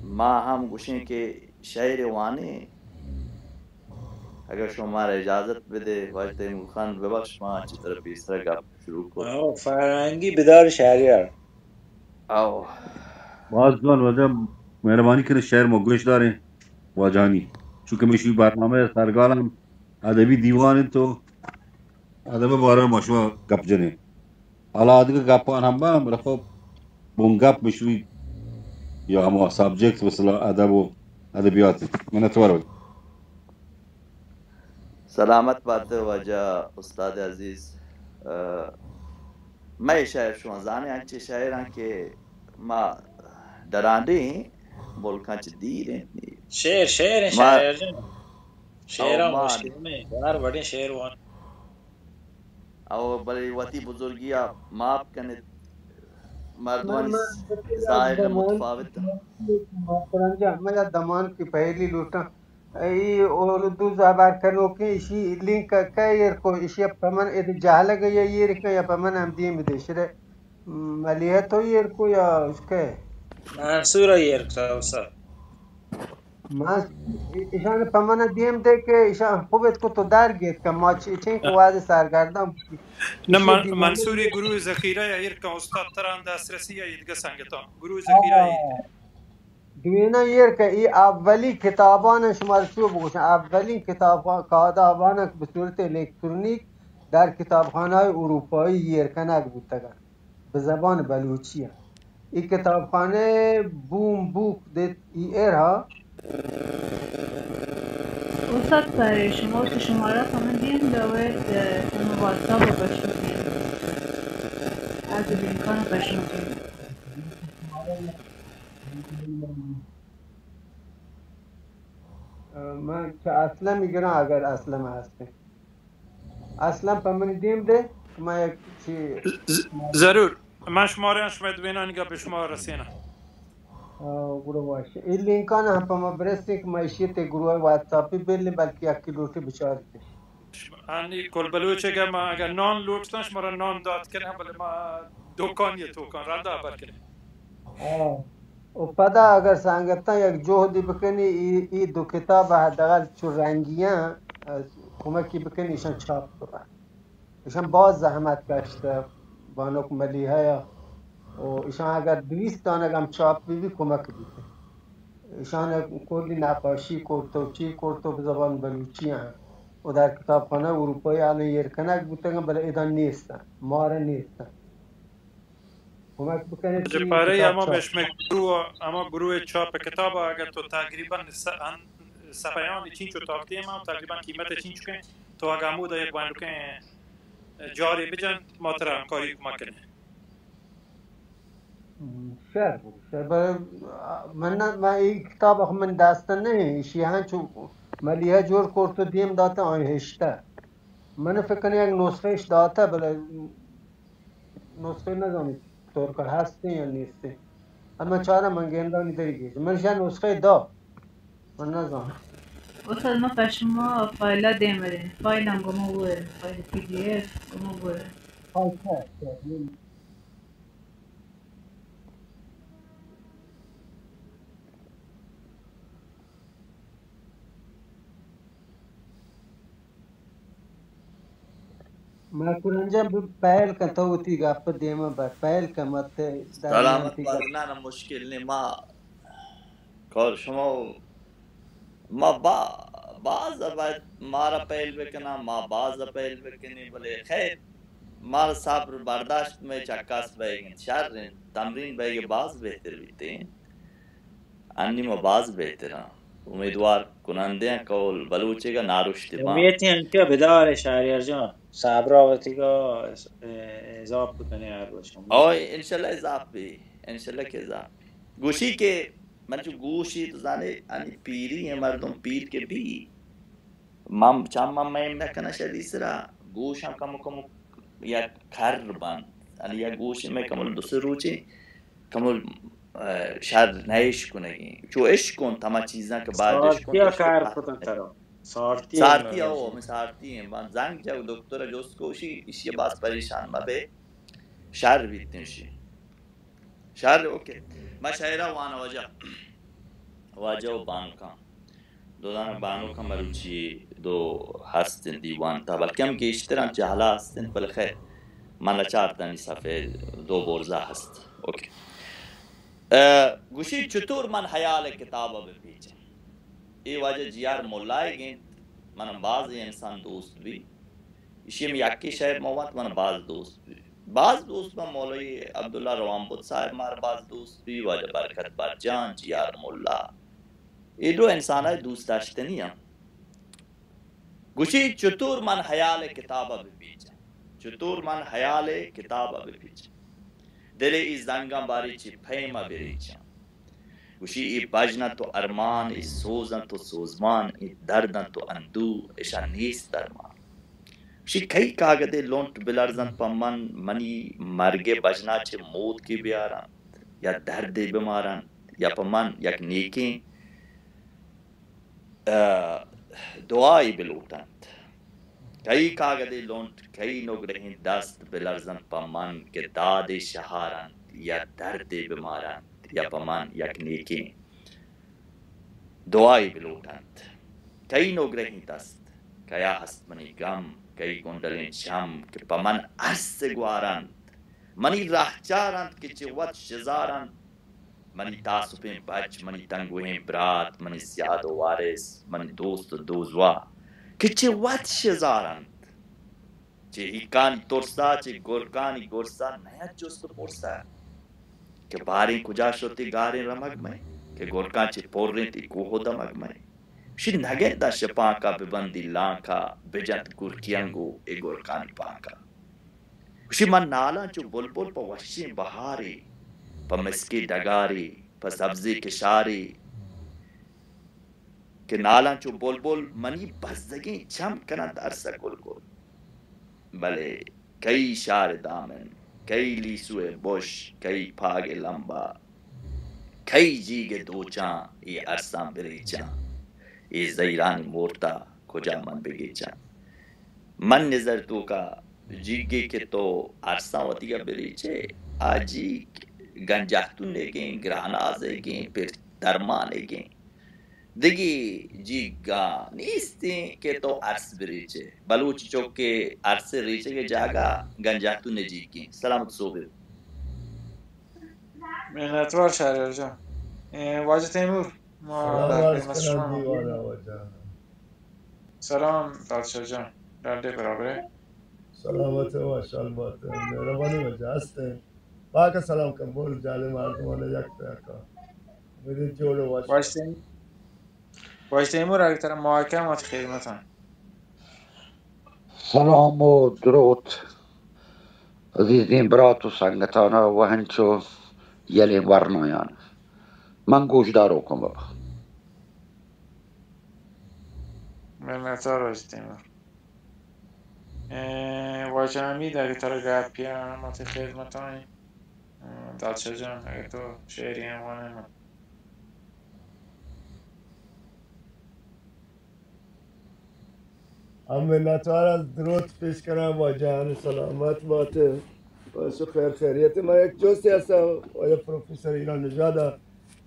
K: ما هم گوشیم که شعر وانی اگر شما را اجازت بده واجه تیمور خان ببخش ما چی طرف بیستر گپ شروع کنم
E: فرهنگی بدار شهریار
K: او
H: باز دوان واجه مهربانی کنه شعر ما گوش داره واجهانی چونکه میشوی برنامه سرگالم ادبی دیوان تو ادب باره ما شما گپ جنه حالا دیگه گپان هم با رفا بون گپ میشوی یا ما سابجکت مثلا ادب و ادبیات منتوار بود
K: سلامت باته واجه استاد عزیز ما شاعر شما زانی انچه شاعران که ما درانده ملکان چه دیره
E: شعر شهریار جان شعر هم مشکلمه بار بڑے شعر وان
K: او بلی وطی بزرگی ماپ کنید مردمانی ظاهر متفاوت
F: मैं दमान की पहली लूटा ये उर्दू ज़बान कनो के इसी लिंक का ये को इसी पमन ये जहल गया ये का या पमन हम दी में देशरे मलिया तो ये को या उसके
E: منصور ایر استاد
F: من ایشان پمانه دیم ده که ایشان خوبت که تو درگید که ما چین که واضح سرگردان بودی
A: نه
F: ایشی دیوانه
A: منصوری گروه ذخیره ایر که استاد تران دسترسی دیگه سنگتان گروه ذخیره ایر
F: دوینا یر که ای اولی کتابان شما رو چو بگوشن اولین کتابان به صورت الکترونیک در کتابخانه های اروپایی یرکنک بودتگن به زبان بلوچی هم. این کتابخانه بوم بوک دیت ای ایر ها
I: استاد برای شما تو شماره همه دیم داوید همه واتساپ رو بشنوید از لینکان رو بشنوید
F: من که اصلا میگیرم اگر اصلا هسته اصلا پمانی دیم ده که من یک چی
A: ضرور من شماره شما دوینا نگاه به شما رسینا
F: گروه باشه این لینکان هم پما برسیم که مایشیت گروه واتساپی بلی بلکه یک کیلوتی بچار کش
A: انی کل بلوچه که ما اگر نان لوٹتن شما را نان داد کنه بله ما دوکان یا توکان رنده آبر کنه
F: و پدا اگر سانگتا یک جهدی بکنی ای دو کتاب حداقل چو رنگیان کمکی بکنی ایشان چاپ بکن ایشان باز زحمت کشته بانوک ملیه یا و ایشان اگر 200 دانه هم چاپ بی کمک بیده ایشان کلی نقاشی کرتوچی کرتو به زبان بلوچی هم و در کتابخانه اروپایی الان یرکنک بودن بله ایدان نیستن ماره نیستن کمک بکنید که این
A: جپاره
F: کتاب
A: اما
F: چاپ
A: بهش اما گروه چاپ کتاب اگر تو تقریبا سپایان چین چو تاکتی ما تقریبا قیمت چین چکه تو اگر مودا یک باندو که جاری بجن ما تر همکاری کمک کنه
F: شعر بود شعر من این کتاب اخو من داستان نه ایشی هن چو ملیه جور کرد و دیم داته آن هشته من فکر کنم یک نسخهش داته بله نسخه نزانید طور که هستی یا نیستی اما چهارم من گندانی داری من شاید نسخه دا من نزانم
I: استاد ما به شما فایل دیم بدیم فایل هم گمه بوده فایل پی دی اف گمه بوده
F: मैं कुरंजा पहल करता होती गप देमा पहल का मत
K: سلامت بازنه مشکل نی ما کار شما ما باز باید ما را پیل بکنم ما باز پیل بکنی ولی خیر ما صبر برداشت میں چکاس بیگن شر تمرین بیگ باز بهتر بیتین انی ما باز بهترم امیدوار کننده ہیں کول بلوچے کا نارشتی با
E: امیتی هم که بدار شهریار جان صبر آوتی که اضافه کنی هر باشم
K: اوه انشالله اضافی انشالله که اضافی گوشی که من چون گوشی تو زنه انی پیری مردم پیر که بی من چند من میم نکنه شدیس را گوش هم کم یک کر بند انی یک گوشی می کمال دو سه روچی کمال شاید نیش کنه چو اش کن تمام چیزا که بعدش کن
E: سارتیا کار پتر
K: سارتی او من سارتی من زنگ جو دکتر جوست کوشی ایشی باز پریشان ما به شهر بیتنشی شهر اوکی ما شهر وانا واجه و بانکام دو دانه بانو کم بلوچی دو هستن دیوان تا بلکه هم که اشتران چه حالا هستن بل خیر من چهار تانی صفحه دو برزه هست اوکی گوشی چطور من حیال کتابا بپیچم ای واجه جیار مولای گین من بعضی انسان دوست بی ایشیم یکی شاید مواد من بعض دوست بی بعض دوست من مولای عبدالله روانبود صاحب مار بعض دوست بی واجه برکت برجان جیار مولا ای دو انسانای دوست داشتنی هم گوشی چطور من حیال کتابا بپیچم چطور من حیال کتابا بپیچم دل ای زنگم باری چی پیما بریچم گوشی ای بجنن تو ارمان ای سوزن تو سوزمان ای دردن تو اندو ایشان نیست درمان گوشی کئی کاغده لونت بلرزن پا منی مرگ بجنا چه موت کی بیارن یا درد بمارن یا پا من یک نیکی دعایی بلوتند کئی کاغده لونت کئی نگرهین دست بلرزن پا من که داد شهارند یا درد بمارند یا پا من یک نیکی دعای بلوتند کی نگرهی دست کیا هست منی گم کی گندلین شم که پا من عرص گوارند منی رهچارند که چه ود شزارند منی تاسوپین بچ منی تنگوهین برات منی سیاد و وارث منی دوست و دوزوا که چه ود شزارند چه هیکانی ترسا چه گرکانی گرسا نیا جست و پرسا که بارین کجا شدی گارین رمگ میں که گرکان چه پورین تی کوهو دمگ میں شی نگه دا شپانکا ببندی لانکا بجند گرکیانگو ای گرکانی پانکا شی من نالان چو بلبل پا وشین بهاری پا مسکی دگاری پا سبزی کشاری که نالان چو بلبل منی بزدگی چم کنند ارسا گل گل بله کی شار دامن کی لیسو بوش کی پاگ لمبا کی جیگ دوچان ای ارسان بریچان ای زیران مورتا کجا من بگیچان من نظر تو کا جیگے کے تو ارسان وطیگا بریچے آجی گنجاہتون نگیں گرانازے گیں پھر درمانے گیں دیگی جیگا نیستیں کہ تو عرص بریچے بلوچ چوکے عرص ریچے کے جاگا گنجاہتون نجیگیں سلامت صوبه
A: منتوار شهریار جان واجه تیمور ما در خدمت شما سلام پادشاه جان درده برابره
L: سلامت باش البته مهربانی وجه هسته باقی سلام کن بول جاله مردمان یک پیکا میری جولو
A: واجه تیمور اگه طرح محاکمات خدمتان
M: سلام و درود عزیزین برات و سنگتانا و هنچو یلی ورنایان من گوشدارو کن بابا
A: منتوار واجه تیمور واجه حمید اگه طرح گپی همات خدمتان دادشاه جان اگه تو شعری هموانه من
L: هم منتوار از درود پیش کنم با جهان سلامت باته باشه خیر خیریت من یک جستی هستم آیا پروفیسور ایران نژاد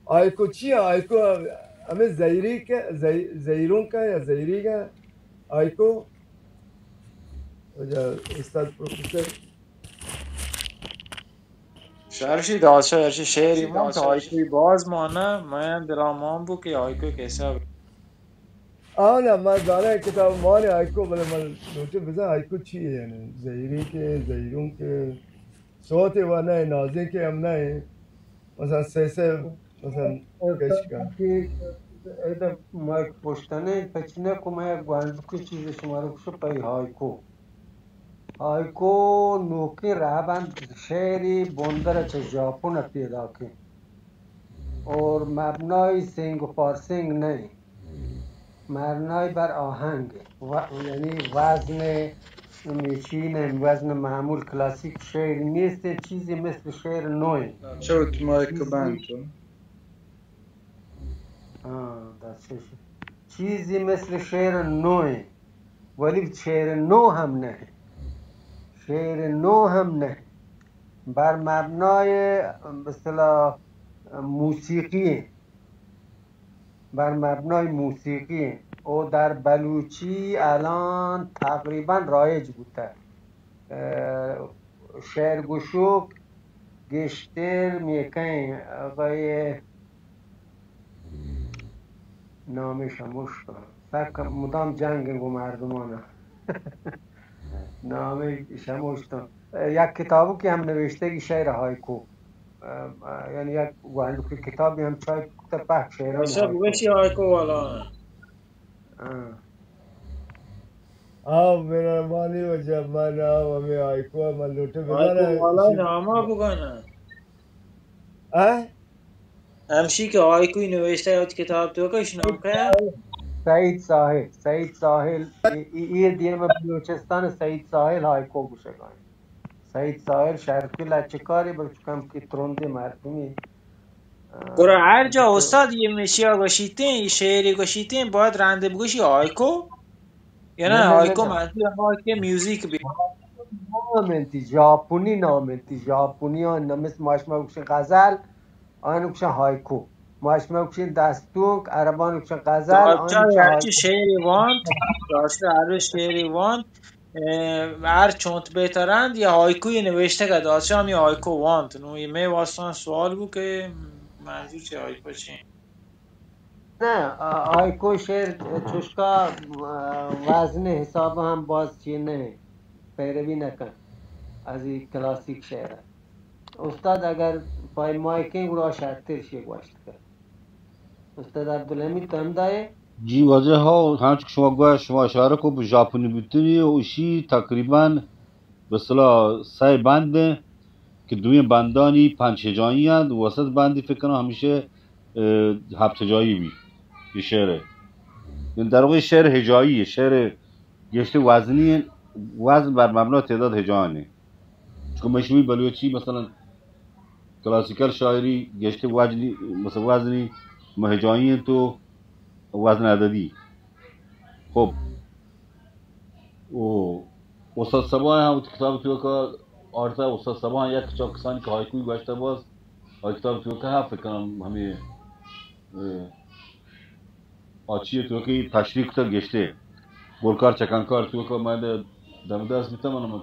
L: آیکو چیه آیکو همه زیری که زیرون که یا زیری که آیکو استاد پروفیسور
A: شهرشی دادشاه هرشی شعری من تا آیکوی باز مانه من دلامان بو که آیکوی کیسا
L: نه من دانه کتاب مانی آیکو بله من نوچه بزن آیکو چیه یعنی زیری که زیرون که صوت و نه نازی که هم نه مثلا سه مثلا کشکن
F: ایده مایک پشتنه پچینه که ما یک گوانجو که چیز شما رو کشو پای هایکو نوکی رهبند شعری بندر چه ژاپن پیدا که اور مبنای سینگ و پارسینگ نه مبنای بر آهنگ یعنی وزن میشین وزن معمول کلاسیک شعر نیست چیزی مثل شعر نوی
A: شد مایک بند
F: چیزی مثل شعر نوی ولی شعر نو هم نه شعر نو هم نه بر مبنای به اصطلاح موسیقی بر مبنای موسیقی او در بلوچی الان تقریبا رایج بوده شعر گشوک گشتر میکن آقای نامش هموش کنم مدام جنگ و مردمانه نامش هموش کنم یک کتابو که هم نوشته که شعر هایکو یعنی یک گوهندو که کتابی هم چای پخ شعران
A: باشه بوشی هایکو والا
L: مهربانی و جمعه و می آیکو من لوٹه بگانه
A: هایکو والا نامه بگانه همشی که آیکوی نوشته یاد کتاب تو کش نام که
F: سعید ساحل یہ دین میں بلوچستان سعید ساحل هایکو گوشه گاهی سعید ساحل شرقی لچکاری بلکم که ترنده مردمی
A: برای هر جا استاد یه مشیا گوشیتین شعری گوشیتین باید رنده بگوشی آیکو یا نه آیکو منظور که میوزیک بی
F: نامنتی ژاپنی ها مثل ماشما گوشه غزل آن گوشه هایکو ماشما کشین دستونک عربان کشین غزل
E: دادچا
F: آنی چه
E: یکی شعری واند راسته هر شعری واند هر چونت بهترند یه هایکوی نوشته که دادچا هم یه هایکو واند نو می واسطان سوال بود که منظور چه هایکو چی
F: نه آیکو شعر چوشکا وزن حساب هم باز چی نه پیروی نکن از این کلاسیک شعر استاد اگر پای مایکین گروه شرطر شیه گوشت کرد استاد عبدالحمید تم دایه
H: جی واضح ها همچون که شما گویا شما اشاره کو به ژاپنی بودنی اوشی تقریبا به اصطلاح 3 بنده که دوی بندانی 5 هجایی هست وسط بندی فکر کنم همیشه 7 هجایی بی یه شعره یعنی در واقع شعر هجاییه شعر گشته وزنی وزن بر مبنای تعداد هجایانه چون مشهوری بلوچی مثلا کلاسیکل شاعری گشته وزنی مثلا وزنی هجایی تو وزن عددی خب و استاد صبا هم کتاب تو که آرتا استاد صبا هم یک چاپ کسانی که هایکوی گوشته باز کتاب تو که هم فکر کنم همه آچی تو که تشریح کتاب گشته گلکار چکنکار تو که من دم دست میتونم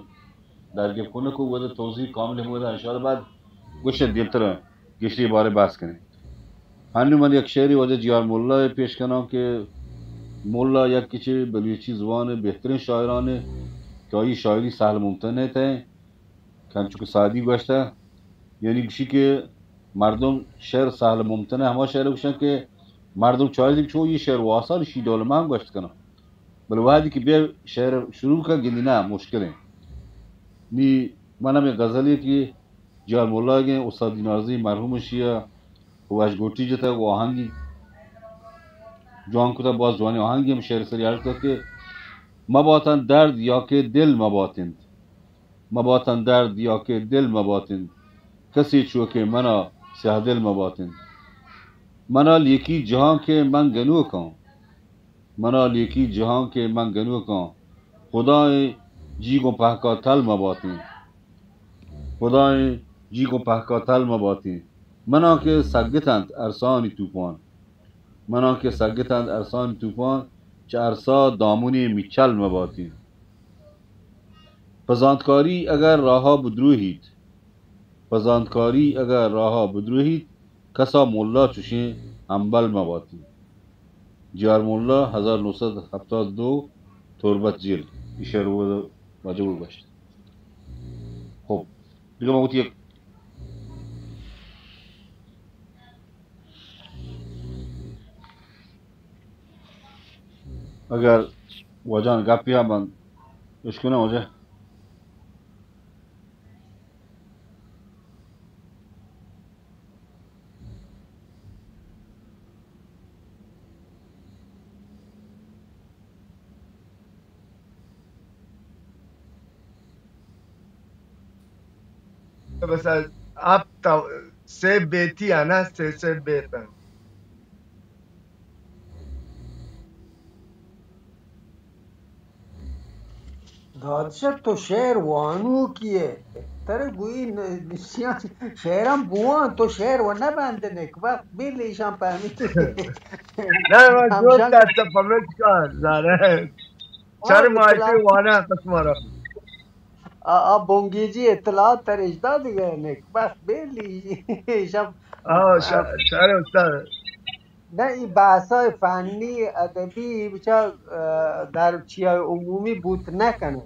H: در گپ کنه که وده توضیح کامل هم وده انشاءالله بعد گوشه دیلتر گشته باره بحث کنه هنو من یک شعری وده جیار مولا پیش کنم که مولا یک کچه بلوچی زبان بهترین شاعرانه که این شاعری سهل ممتنه ته کنچو که سعدی گوشته یعنی گوشی که مردم شعر سهل ممتنه همه شعر گوشن که مردم چایدیم چون یه شعر واسان شیدول من گوشت کنم بله وحدی که بیا شعر شروع کن گندی نه مشکله نی منم یک غزلی که جار مولا گه استاد دینارزی مرحومش یا واش گوتی جتا و آهنگی جوان کتا باز جوانی آهنگی هم شعر سری عرض کرد که مباتن درد یا که دل مباتند مباتن درد یا که دل مباتند کسی چوکه منا سیاه دل مباتند منا لیکی جهان که من گنو کن منا لیکی جهان که من گنو کن خدای جیگو پهکا تل مباتند خدای جیگو پهکا تل مباتند منا که سگتند ارسانی توپان منا که سگتند ارسانی توپان چه ارسا دامونی میچل مباتند پزاندکاری اگر راها بدروهید پزاندکاری اگر راها بدروهید کسا مولا چوشین انبل مباتی جار مولا 1972 تربت جیل ایشه رو واجبه باشد خب دیگه ما گوتی یک اگر واجان گپی هم من اشکنه واجه
L: مثلا आप से बेटी आना से बेटा
F: دادشاه تو شعر وانو کیه تره گویی نسیان شعرم بوان تو شعر و نبنده نک وقت بیلیشم فهمید
L: نه من دوست داشتم فهمید کار زاره چرا مایتی وانا قسمارا
F: بونگیجی اطلاعات ترش داد دیگه نک وقت بیلیشم
L: شعر استاد
F: نه این بحثای فنی ادبی بچه در چیای عمومی بود نکنه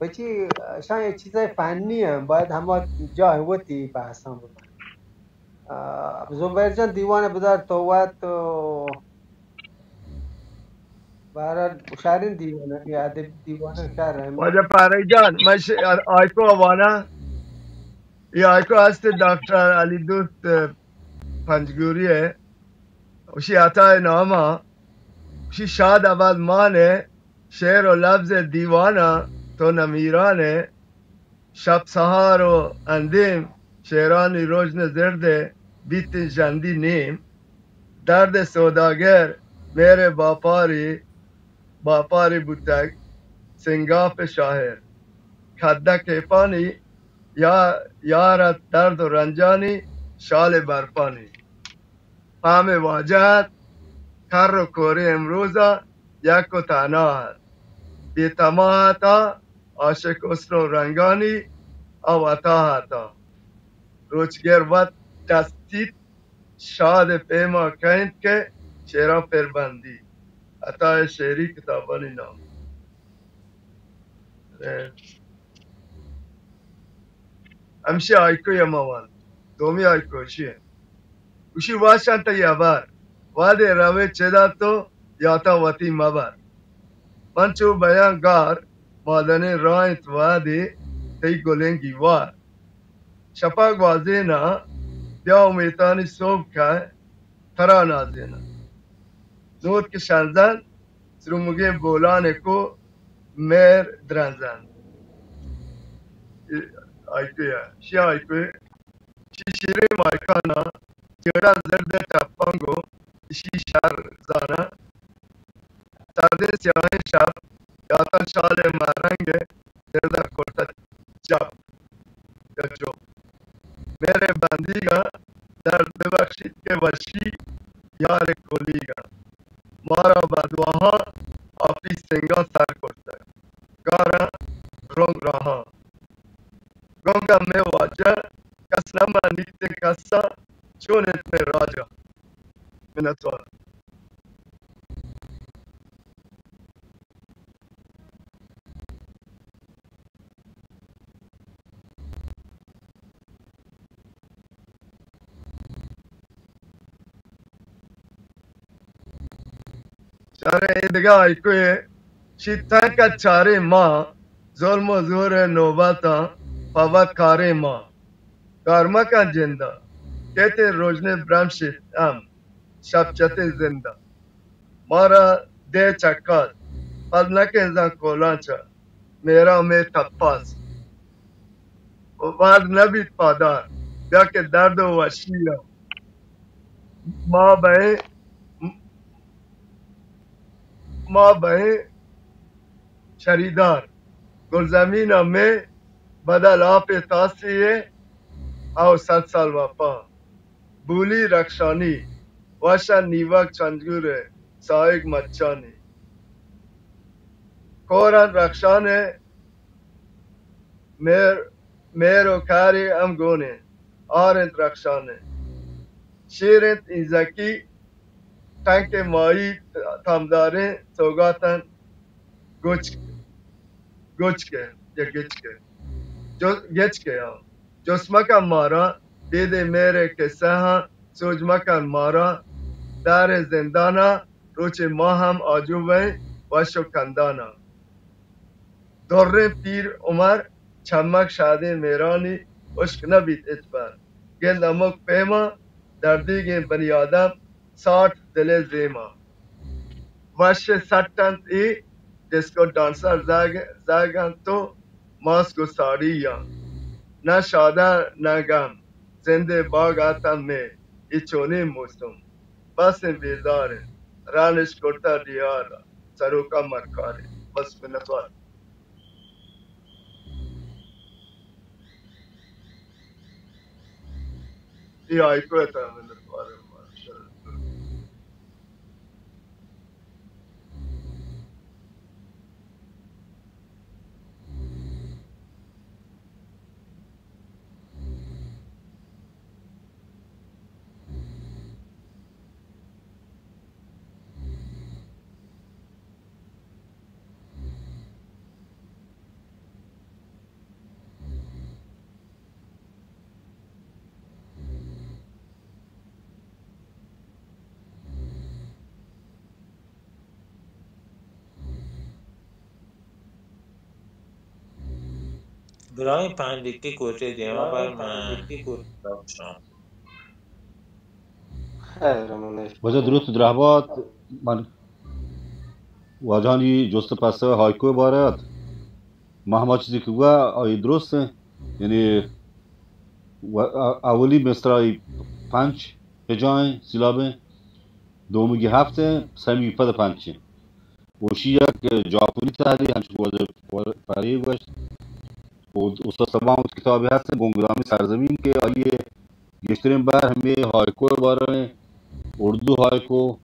F: بچی شاید چیزای فنیه باید همه جای وقتی بحث هم بود زبیر جان دیوانه بدار توت برای شهرین دیوانه یا ادبی دیوانه شهر
L: واجه پاره جان من آیکو وانا یہ آیکو هست دکتر علی دوست پنجگوریه وشی عطای نامه وشی شاد اول مانه شعر و لفظ دیوانه تو نمیرانه شب سهار و اندیم شعرانی روزن زرده بیت جندی نیم درد سوداگر میره باپاری بودک سنگاف شاهر کدک پانی یارت درد و رنجانی شال برپانی فهم واجهت کر و کوری امروزا یک و تنها هست بی تماهتا عاشق اسر و رنگانی او عطاهتا روچگر ود دستید شاد پیما کند که شیرا پربندی عطای شعری کتابانی نام همشه آیکوی موان دومی آیکوشیه وشی واشن تا یابر واده روی چدا تو یاتا وطی مبر من چو بیان گار مادنه رایت وادی تی گلنگی وار شپاک وازینا بیا امیتانی صوب که ترا نازینا نوت که شنزن سرومگه بولان کو میر درنزن آیکویا شی آیکوی شی شیری مایکانا چیرا زرد تپانگو شی شر زانا سرده سیاهی شب یاتن شال مارنگ زرده کرتا جب یا جو میرے بندیگا در ببخشید که وشی یار کولیگا مارا بدواها آفی سنگا سر کرتا گارا رنگ راها گنگا میں واجہ کس نما نیت کسا چونت میں راجا منتوارا چاره ایدگاه آیکوی شیطان کا چاره ما ظلم و زور نوبتا فوت کاره ما کارما کا جنده کہتے روشن برمشت ام شب چتے زندہ مارا دے چکات پس نکے انسان کولانچا میرا میں تپاس واد نبیت پادار بیا کہ درد و وشیہ ما بہیں شریدار گلزمین میں بدل آپ تاسیے او 100 سال وپا بولی رکشانی واشا نیوک چنجگوره سایگ مچانی کورن رکشانه میر و کاری ام گونه آرنت رکشانه شیرنت اینزکی تنک مایی تامداره سوگاتن گوچ کے یا گچ کے جسمکا مارا دیدے میرے کے سہاں سوجمکا مارا دار زندانا روچے ماہم آجوبیں وشو کندانا دور پیر عمر چمک شادی میرانی عشق نبیت اتبار گند امک پیما دردی گین بنی آدم 60 دل زیما وش سٹن ای ڈسکو ڈانسر زاگن تو ماسکو ساڑی یا نہ شادہ نہ غم زندے باغ آتا میں ای چونی موسم بس بیزار رانش کرتا دیارا سرو کا مرکارے بس منتوار ای آئی کو ہے منتوار
E: برای 5 دقیقه کوچه دیما بر من شام
H: وجه درود تو درهباد من واجهانی جست پسته هایکو بارد ما همه چیزی که گوه آیه درسته یعنی اولی مصرای 5 هجای سیلابه دومی 7 سمی پد 5 وشی یک جاپونی تحری همچه گوزه پریه گوشت استاد سبام کتابی هست گنگدامی سرزمین که آیه گشترین بر همه هایکو باره اردو هایکو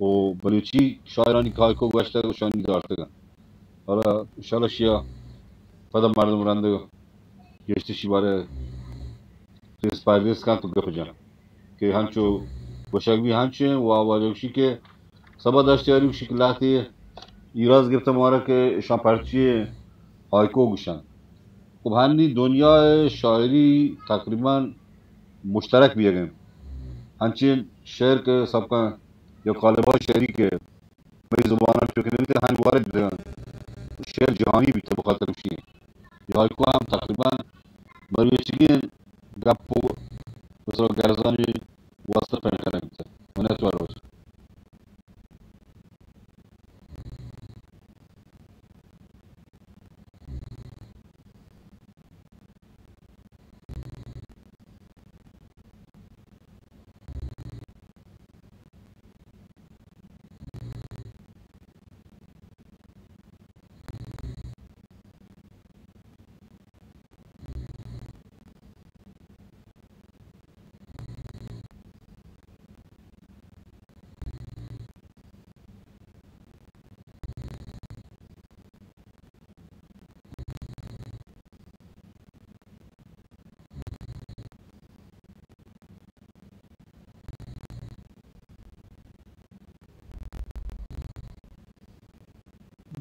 H: و بلوچی شاعرانی که هایکو گوشته و شانی دارتگن. حالا انشالله شیا پدا مردم رنده گشتشی باره ریس پردیس کن تو بخجن که هنچو گوشگوی هنچه و آواجوشی که سبا داشته یاریوشی که لحظه ایراز گرفته ماره که شان پرچی هایکو گوشن. خب هنی دنیا شاعری تقریبا مشترک بیگن هنچین شعر که سبکا یا قالبا شعری که به زبانان فکر نمیده هنی وارد بیدن شعر جهانی بیته بخاطر بشی یا هایکو هم تقریبا مرویشگی گپ و مثلا گرزانی واسطه پنکره بیته و نتوار روز.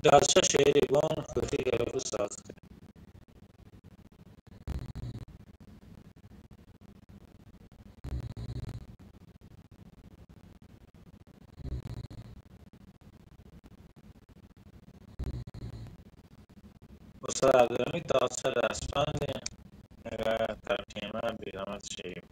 E: دادشاه شهریبان خوشی گرفت و ساز کرد. استاد عبدالحمید دادشاه دستبند ترکیمه بیرامت شهریبان.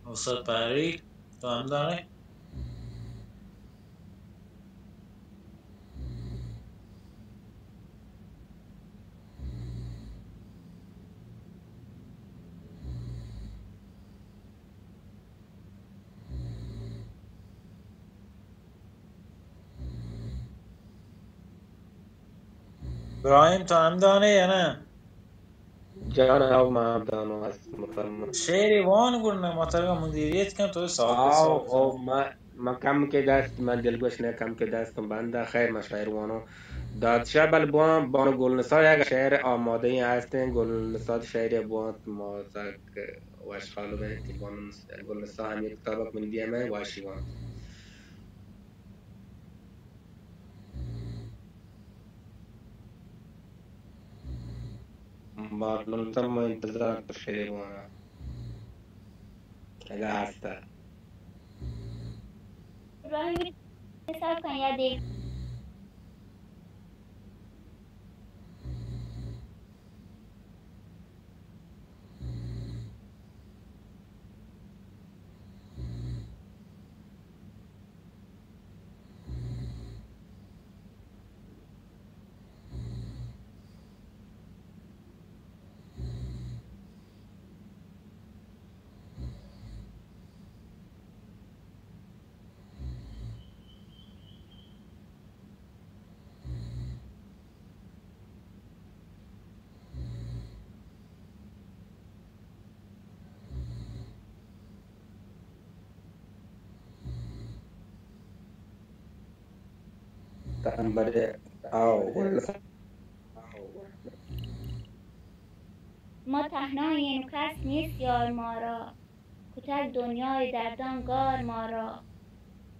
E: استاد پری تو هم داره؟ ابراهیم تو هم دانه یا نه؟
J: جان او ما دانو هست مفرما
E: شهری وان گرنه مطلقه مدیریت کن تو ساکت ساکت
J: او ما کم که دست من دلگوش نه کم که دستم بنده خیر ما شاعر وانو دادشاه بل بانو گلنسا یک شعر آماده ای هستن گلنسا شعر بوان ما ساک واش خالو به تیبان گلنسا هم یک کتابک من دیمه واشی وان گلنسا ما انتظار تو شعر وانا اگه هسته
G: ابراهیم صبر کن یا دیگه
J: انبر آو
G: ما تهناییم و کس نیست یار ما را، کتک دنیای دردانگار ما را.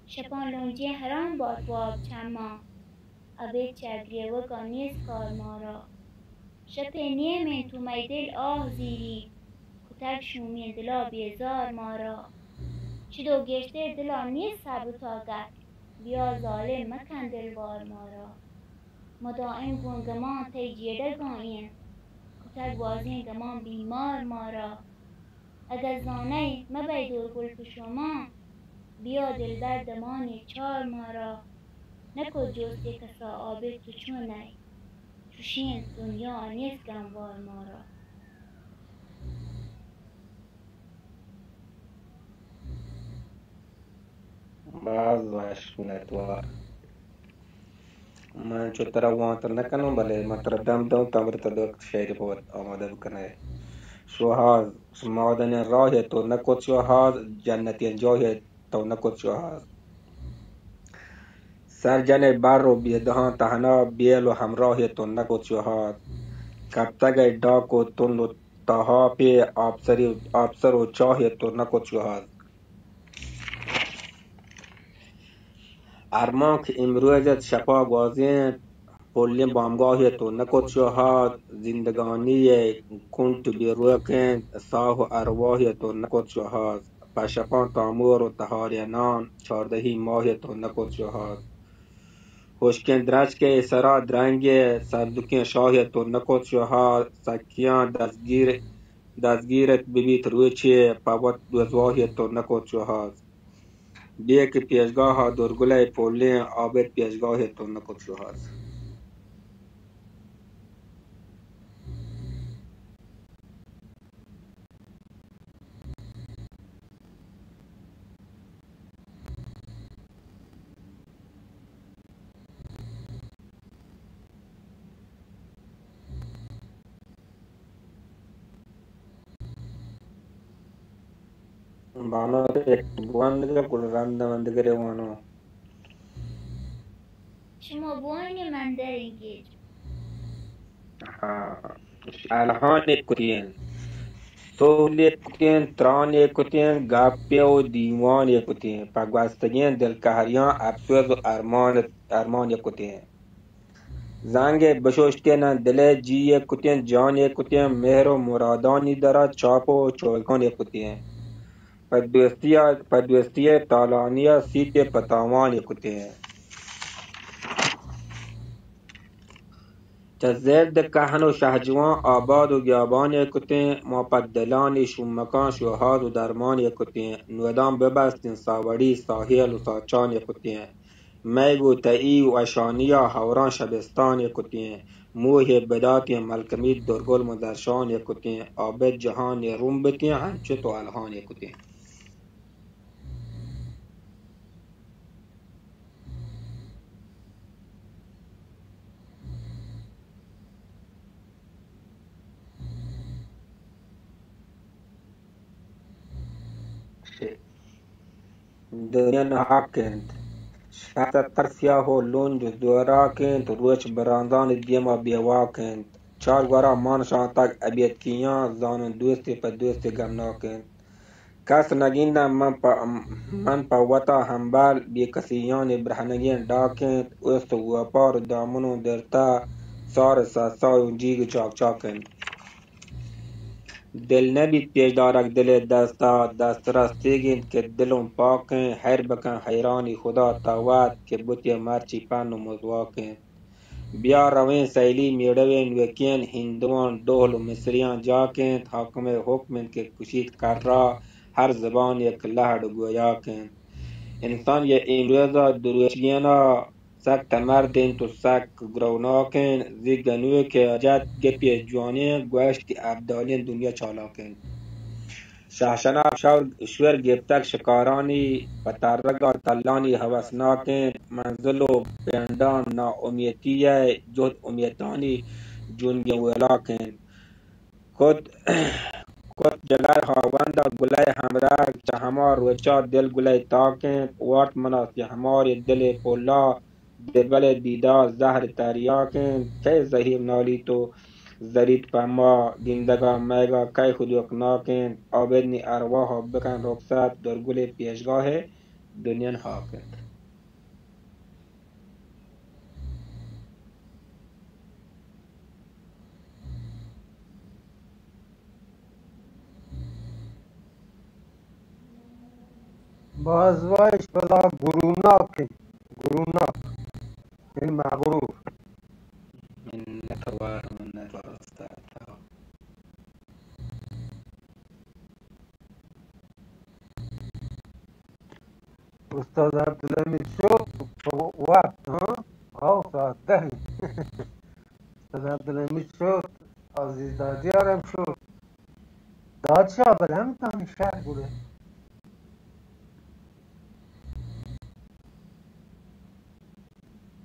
G: شپان لنجی هران باد باب چما، ابد چگریه وگا نیست کار ما را. شپینیه من تو میدل آه زیری، کتک شومین دلا بیزار ما را. چدو گشته دلا نیست صبر و طاقت، بیا ظالم مکن دلوار ما را. مدائم گونگمان تی جیره گاییم، کتک بازین گمان بیمار ما را. اگر زانه مبی دور گل شما، بیا دلبر دمانی چار ما را. نکو جستی کسا آبی تو چونه، چوشین دنیا نیست گموار ما را.
J: باز واش نتوار من چو ترا وانتر نکنم بله من ترا دم دم تمر تدوک شعر بود آماده بکنه. شوهاز سمادن راه تو نکت شوهاز، جنتی جاه تو نکت شوهاز. سرجن بر و بیدهان تهنا، بیل و همراه تو نکت شوهاز. کبتگ ڈاک و تند و تاها پی آبسر و چاه تو نکت شوهاز. ارمان که امروزت شفا گازین، پولیم بامگاه تو نکت شوهاز. زندگانی کنت بیروکن، ساه و ارواح تو نکت شوهاز. پشپان تامور و تهارینان، 14 ماه تو نکت شوهاز. ہوشکن درج کے سرا درنگ، سردکین شاه تو نکت شوهاز. سکیان دستگیرت ببیت روچی، پاوت دوزواه تو نکت شوهاز. بیک پیشگاه دورگله پولین، آبت پیشگاه تو نکت شوهاز. बानो एक बुआंदगा कुल रंद मंदगरे वानो
G: شما بوین من در اینگیر
J: الهان کتین سول کتین تران کتین گاپی و دیوان کتین پگواستگین دلکهریان افسوس و ارمان کتین زنگ بشوشتین دل جی کتین جان کتین مهر و مرادانی درا چاپ و چولکان کتین پدوستی تالانیا سیت پتاوان کتین چزد کهن و شهجوان آباد و بیابان کتین ما پدلانی شومکان شوهاد و درمان کتین نودان ببستین ساوری ساحل و ساچان کتین میگو تئی و اشانیا هوران شبستان کتین موه بدات ملکمی درگل مدرشان کتین آبد جهان روم بتین همچو تو الهان کتین دنیا نهاکند شهر ترسیا هو لون جو دوراکند روچ براندان دیما بیواکند چار ورا مانشان تک ابیت کیان زانن دوستی پا دوستی گمناکند کس نگیندن من پا وطا همبال بی کسیان برهنگین داکند اوست و پار دامنو درتا سار ساسای جیگ چاک چاکند دل نبید پیش دارک دل دستا دست راستیگین که دلم پاکن هر بکن حیرانی خدا تاوت که بوتی مرچی پن و مزواکن بیا روین سیلی میڑوین وکین هندوان دول و مصریان جاکن حاکم حکمن که کشید کر را هر زبان یک لحد گویاکن انسان یه امروزا دروشگینا سک تمردین تو سک گروناکن زی گنوی که اجت گپی جوانی گوشتی ابدالین دنیا چالاکن شهشناب شور گپتک شکارانی پترگا تلانی حوثناکن منزل و پیندان نا امیتیه جهد امیتانی جنگی ولاکن کت جلال خواوندا گلای همراه چه همار وچا دل گلای تاکن وارت مناسی همار دل پولا دبل دیدا زهر تریاکن که زهیم نالی تو زرید پما دیندگا میگا که خلوق ناکن آبدنی ارواح بکن رخصت در گل پیشگاه دنیا حاکن.
F: بازوایش بلا گروناک این مغرور
J: منت وار منت وار استاد.
F: استاد عبدالحمید شد وقت ساعت 10 استاد عبدالحمید شد عزیز دادیارم شد دادشاه بلهم تانی شهر بوده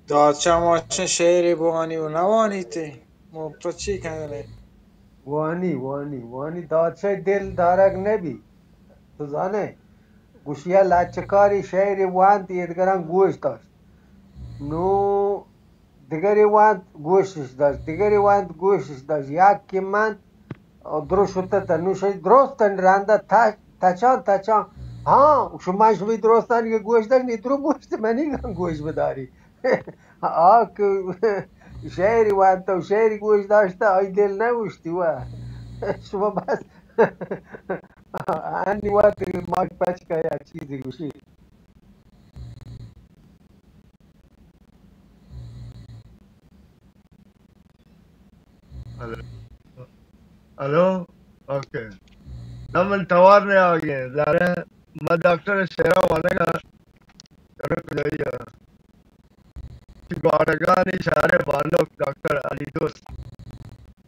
N: دادشاه ماشین شعری بوانی و نوانی تی تو چی کنه
F: وانی دادشاه دل دارک نبی تو زانه گوشیه لچکاری شعری وان دیدگران گوش داشت نو دیگری وان گوشش داشت یک که من درشته تنوشه درستن رنده تچان ها شما درستن که گوش داشت نیترو گوشت منی گوش بداری که شعری وان تو شعری گوش داشته آی دل نوشتی و شما بس انی وقت ماک پچ که یک چیزی گوشی
L: الو اوکی نمن توار نه آگه زاره ما دکتر شیرا وانگا کرک دایی چی گارگانی شهر بانوک دکتر علی دوست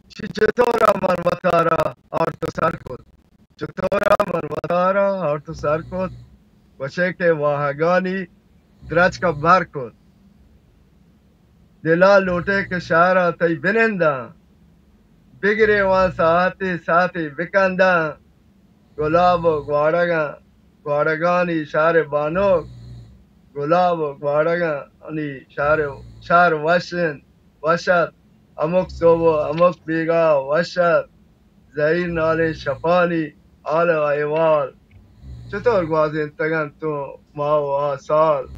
L: چی چطورا من وطارا آرتو سر کد چطورا من وطارا آرتو سر کد وشه که واهگانی درچ کا بر کد دلا لوٹے که شهر تی بننده بگیره وان ساعتی بکنده گلاب و گوارگانی شهر بانوک گلاب و گوارگانی شهر وشد امک صوب و امک بیگا وشد زهیر نال شپانی آل و ایوال چطور گوازین تگن تو ما و آسال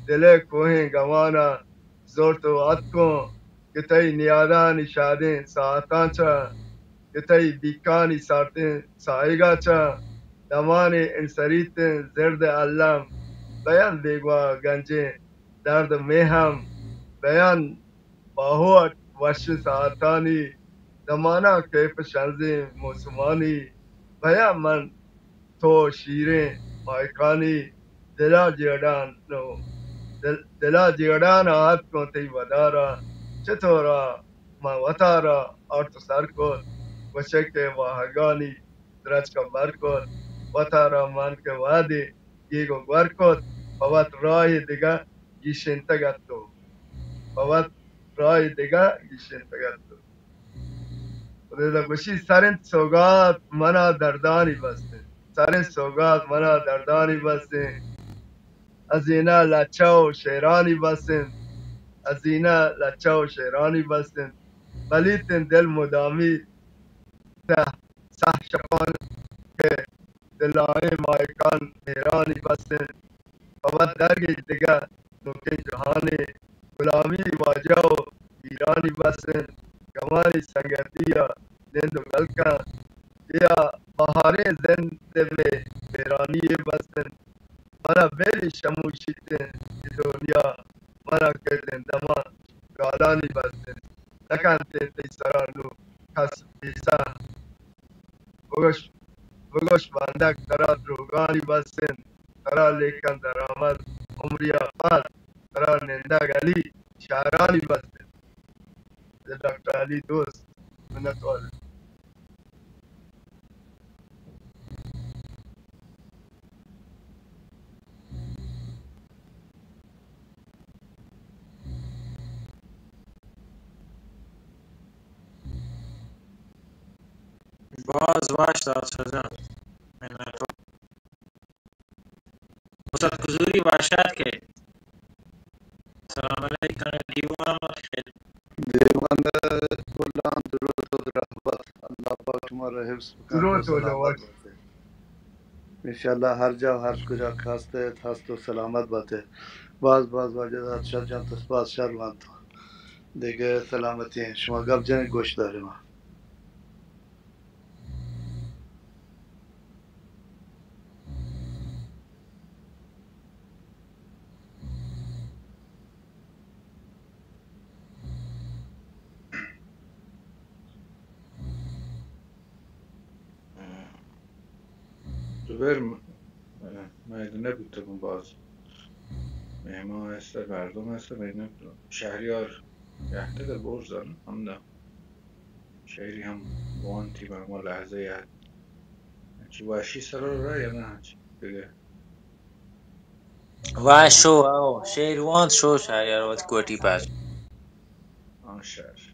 L: دل کوهین گوانا زور تو ات کن که تای نیادانی شادین ساعتان چه که تای بیکانی سارتین سایگا چه دمانی انسریتین زرد علم بیان بیگوا گنجین درد میهم بیان باهوت وش ساعتانی دمانا کیف شنزی موسمانی بیان من تو شیرین مایکانی دلا جیردان آهد کن تی ودارا چطورا من وطارا آرتو سر کن وشک واهگانی درچ کا بر کن وطارا من که وادی گیگو گر کن فوت راه دیگه گیشن تگتو خدا گوشی سرن سوگات منا دردانی بسته از اینا لچه و شیرانی بستن بلیتن دل مدامی سح شکان که دلائه مایکان میرانی بستن فوت درگی دیگه نوکه جهانی غلامی واجه و ایرانی بستن کمانی سنگتیا دند و گلکن بیا بهاره زنده به بیرانی بستن منا بیلی شموشیتن دنیا منا کردن دما گالانی بستن نکن تی سرانو کس بیسا بگوش بندک ترا دروگانی بستن ترا لیکن درآمد عمریا پاد ترا نندگ علی شهرانی بستن دکتر علی دوست منت والا
E: باز واش داد شدن استاد حضوری باشد که سلام
O: دیوان کلان درود و رحمت الله پاک شما را حفظ بکنه و سلامت باشه انشالله هر جا و هر کجا که هست و سلامت باشه باز واجدات شد جان تسباز شروان تو دیگه سلامتی شما گفت جن گوش داریم
P: زبیر میدونه بودتون باز مهمان هست مردم هست میدونه شهریار یحته در برز دارن هم ده شهری هم وانتی به ما لحظه یاد چی واشی سر را یا نه چی دیگه
E: واشو او شیروان شو شهریار وقت کوٹی پاس
P: آن شهر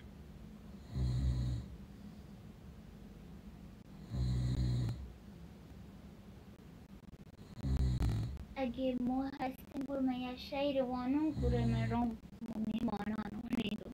G: اگه ما هستیم برمه یا شیر وانون گره من روم میمانانو نیدو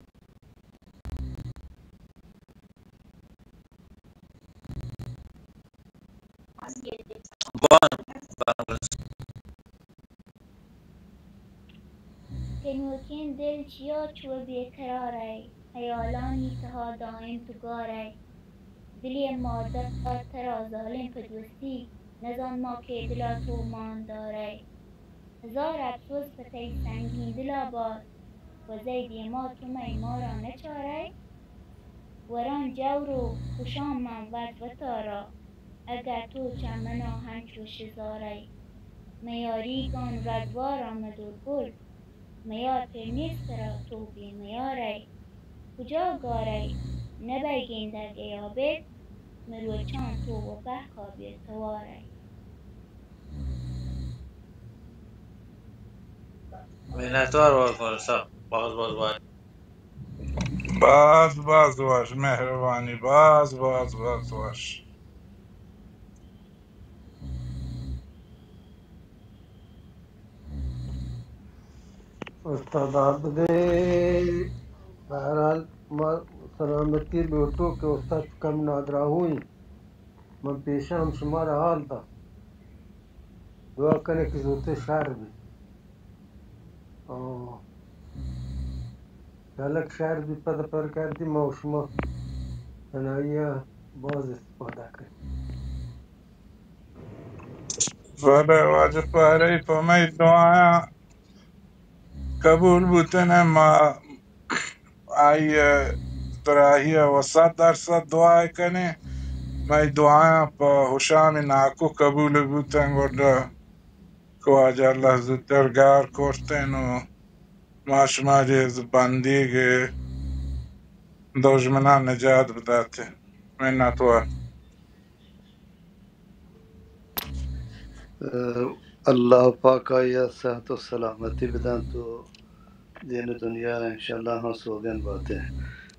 G: تنوکین دل چیا چوه بیقراره حیالانی تها دائم تو گاره دلی مادر ترا ظالم پدوستی نزان ما که دلا تو مان داره هزار افسوس پتی سنگین دلا باد و زیدی ما تو ما را نچاره وران جور و خوشام من ود و تارا اگر تو چمنا هنچو شزاره میاری گان ردوار آمد و گل میار پر نیست را تو بی میاره کجا گاره نبیگین در گیابت مروه چان تو و بحقا بیر تواره
E: منتوار باز فرسا باز
Q: باز باش مهربانی باز باش
F: استاد عبده بہرحال ما سلامتی لوٹو کہ استاد کم نادرا ہوئی من پیشام شمار حال دا دعا کرنے کی ضرورت شہر بھی گلک شهر بی پد پر کردیم ما و شما هنایی باز استفاده کنیم
Q: بله واجب پاره پا دعا قبول بودن ما ای براهی و 100% دعا کنه ما دعا پا حشام ناکو قبول بودن گرده که واجه الله زودتر گار کرتن و ما شما جیز بندی دشمنان نجات بداته منتوار
O: الله پاک آیا صحت و سلامتی بدن تو دین دنیا انشالله ها سوگن باته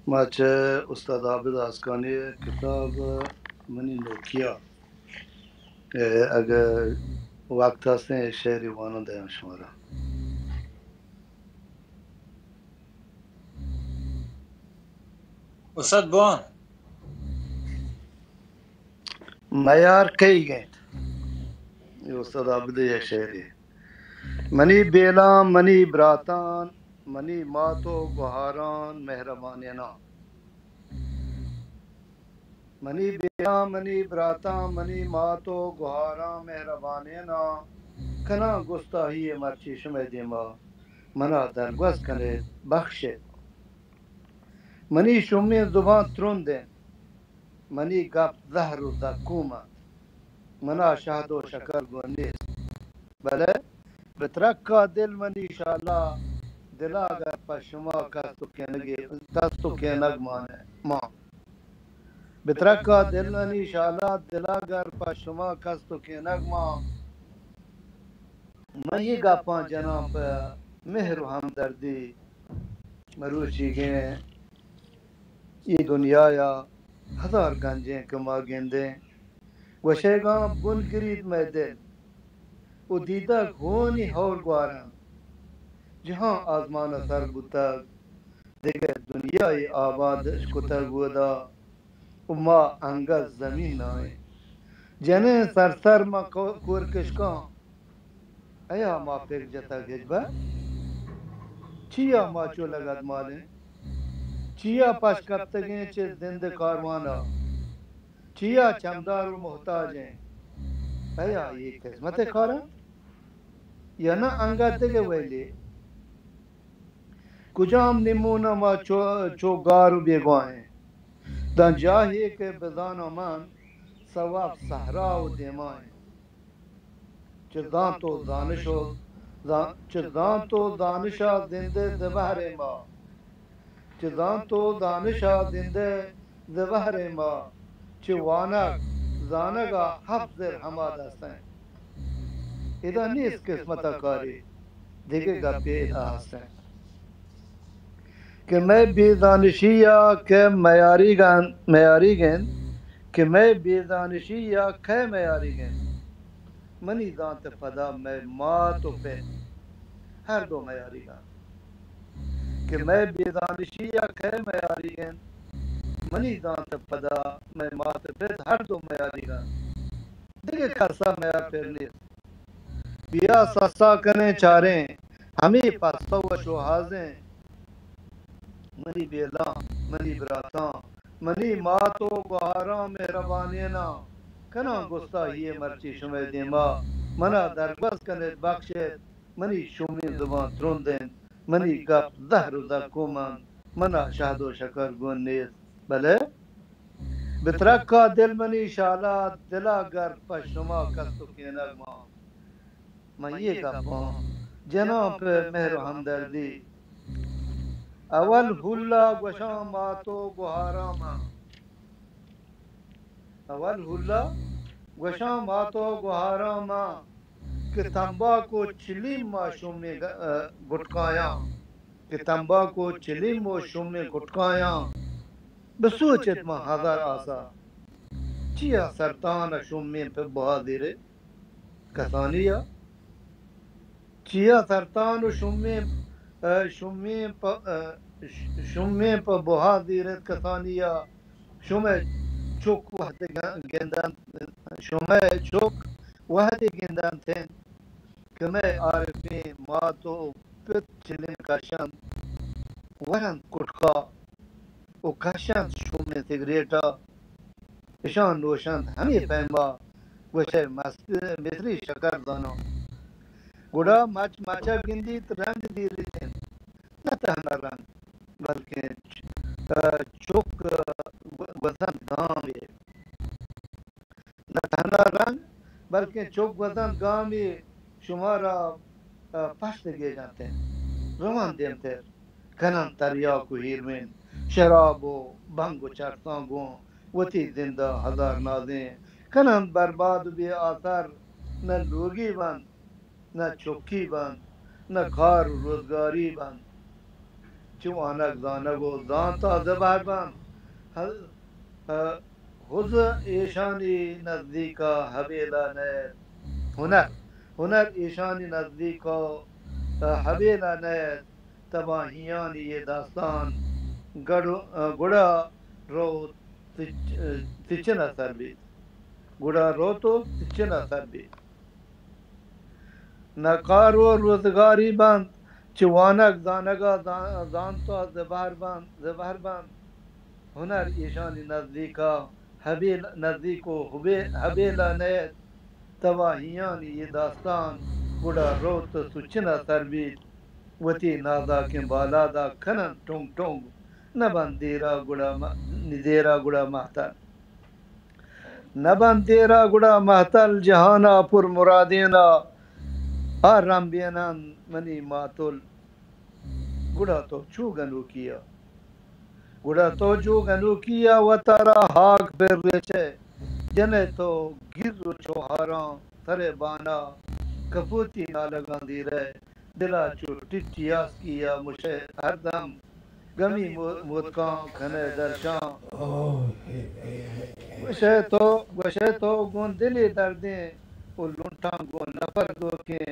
O: ما چه استاد عابد اسکانی کتاب منی نوکیا اگر وقت هستن شعری وانو دیم شما را
E: استاد بان
O: میار کی گئے استاد عابد یک شعری منی بیلام منی براتان منی ماتو گوهاران مهربانینا منی بیلام منی براتان منی ماتو گوهاران مهربانینا کنا گستاهی مرچی شما دیما منا درگوز کنه بخشه منی شومی زبان ترونده منی گپ زهر و زکومت منا شهد و شکر گونیست بله بترکا دل منی شالا دلا اگر پا شما کستو که نگمانه ما بترکا دل منی شالا دلا اگر پا شما کستو که نگما من یہ گپاں جناب پا مہر و ہمدردی مروچی گئے یہ دنیا یا ہزار گنجیں کما گندیں وشیگاں بن گرید میں دل و دیدہ گونی ہور گوارم जहाँ आसमान सर बुतक देखे दुनिया आबाद कुतर गोदा उमा अंगज जमीन नाए जने सरसर मा कोर किशका अया मा फिर जता गिजबा चिया मा चो लगत माले चिया पश कप्तगे चे जिंद कारवाना चिया चमदार मोहताज हैं अया ये किस्मत खारा या ना अंगत के वेले कुजाम निमोना मा चो गारू बेगवाए दा जाहे के बदानो मान सवाब सहरा व देमाए चिदां तो दानिशा जिंदे दबहरे मा चिदां तो दानिशा जिंदे दबहरे मा चिवानक जानगा हफ्जर हमादस्तें इदा नीस किस्मत कारी देखेगा पेदा हस्तें कि मैं बेदानिशिया के मयारी गन कि मैं बेदानिशिया खे मयारी गन मनी दांत फदा मैं माँ तो पे हर दो मयारी गन कि मैं बेदानिशिया खे मयारी गन मनी दांत फदा मैं माँ तो पे हर दो मयारी गन देखे खसा मया फिरनी बिया सस्ता कने चारे हमें पास्ता व शोहाजें मनी बेला मनी बराता मनी माँ तो गुहारा मेहरबानी ना कना गुस्सा ये मर्ची शुमे देमा मना दरबस कने बख्शे मनी शुमी जुबान त्रुंदें मनी गप दहर दकुमान मना शहदो शकर गुन्नेस भले बितरक का दिल मनी शाला दिला गर पशुमा कस्तु के नगमा मैं ये गपा जना पे मेहर हमदर्दी अवल हुल्ला गुशा मातो गुहारामा अवल हुल्ला गुशा मातो गुहारामा कि तंबाकू चिली माशूम में गुटकाया कि तंबाकू चिली माशूम में गुटकाया बसोचत मा हजार आसा चिया सरतान शुम में पे बहादिरे कसानिया चिया सरतान शुम्मे पर बहादिरत कसानिया शुमे चुक वहते गेंदान शुमे चुक वहते गेंदान थे कि मैं आरफी माँ तो पित चिलिन काशन वरन कुटका ओ काशन शुमे सिगरेटा ईशान नोशन हमें पैमा वशे मस्त मिस्री शकर दानो गुड़ा मच मचा गिंदी रंग दी रिथे न तहना रंग बल्कि चुक वजन गांव ये न तहना रंग बल्कि चुक वजन गांव ये शुमारा पश्त गे जाते हैं रवान देते कनन तरिया को हीरमें शराबो भंगो चरतांगो वती जिंदा हजार नाज़ें कनन बर्बाद भी आतर न लोगी बंद न चौकी बंद न कार रोजगारी बंद चुवानक जानगो दांता दबार बंद हुज ईशानी नजदीका हवेला ने हुनर ईशानी नजदीका हवेला ने तबाहियान ये दास्तान गुड़ा रो तिचना सरबी गुड़ा रो तो तिचना सरबी नकारो रोजगारी बंद चुवानक जानगा जानता जबार बंद हुनर ईशानी नजदीका हबील नजदीको हबेला ने तवाहियान ये दास्तान गुड़ा रोत सुचना सरबी वती नादा के बालादा खनन टोंग टोंग न बंदेरा गुड़ा निदेरा गुड़ा महतल न बंदेरा गुड़ा महतल जहानापुर मुरादेना आरंबियनन मनी मातुल गुड़ा तो चू गनु किया वतारा हाक फिर रेचे जने तो गिर चोहारा थरे बाना कपूती ना लगांदी रहे दिला चो टिटियास किया मुझे हरदम गमी मुदका खने दर्शा वशे तो गुन दिली दर्दे वो लुंटा गो नफर गो के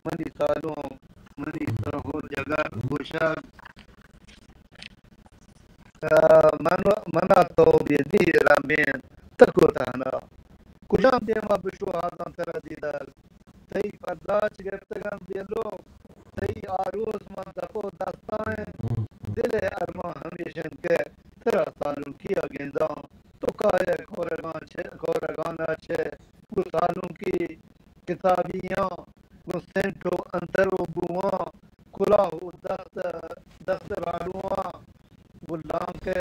O: मनी सालों मनी तरह जगह अगर खुशा मना तो बेदी रामेन तको ताना कुशाम देमा बिशु आदम तरा दीदार तई पदाच गिरतगम दिलो तई आरोज मन दपो दास्तान दिले अरमा हमेशन के तरा सालुन किया गेंदा तो काये कोरगाना छे गुसालुन की किताबियां गुसेंटो अंतरो बुआ कुलाहु दस्त रालुआ गुलाम के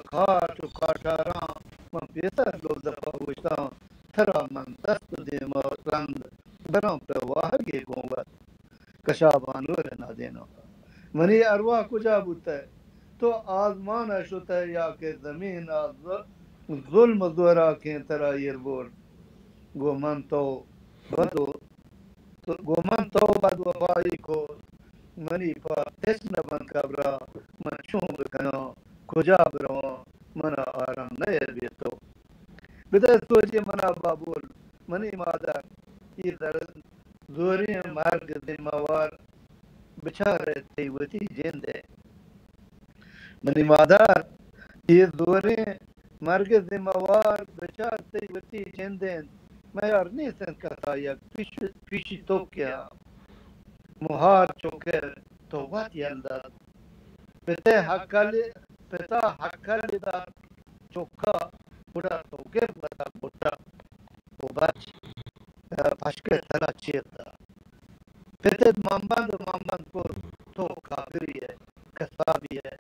O: खाट काटारा मन बेहतर लो दफा हुआ थरा मन दस्त देमा रंग बरम प्रवाह के गोवत कशाबानूर ना देना मनी अरवा कुजा बुता तो आजमान अशुता या के जमीन जुल्म दोरा के तरा यरबोर गोमन तो बदो गोमन तो बद वफाई को मनी पा तेस्न बन कबरा मन शूम कनो कुजा बरो मना आराम नए बेतो बिदा सोचे मना बाबुल मनी मादा ये दर जोरी मार्ग दिमावार बेचारे तेवती जिंदे मनी मादार ये जोरी मार्ग दिमावार बेचारे तेवती जिंदे मैं यार नहीं सन कहता या पिशी तो क्या मुहार चौके तो बात यंदा पिता हक्काली दा चौका बुरा तो के बता बुरा वो बात भाषके तला चेता पिता मामबंद को तो काफिरी है कसाबी है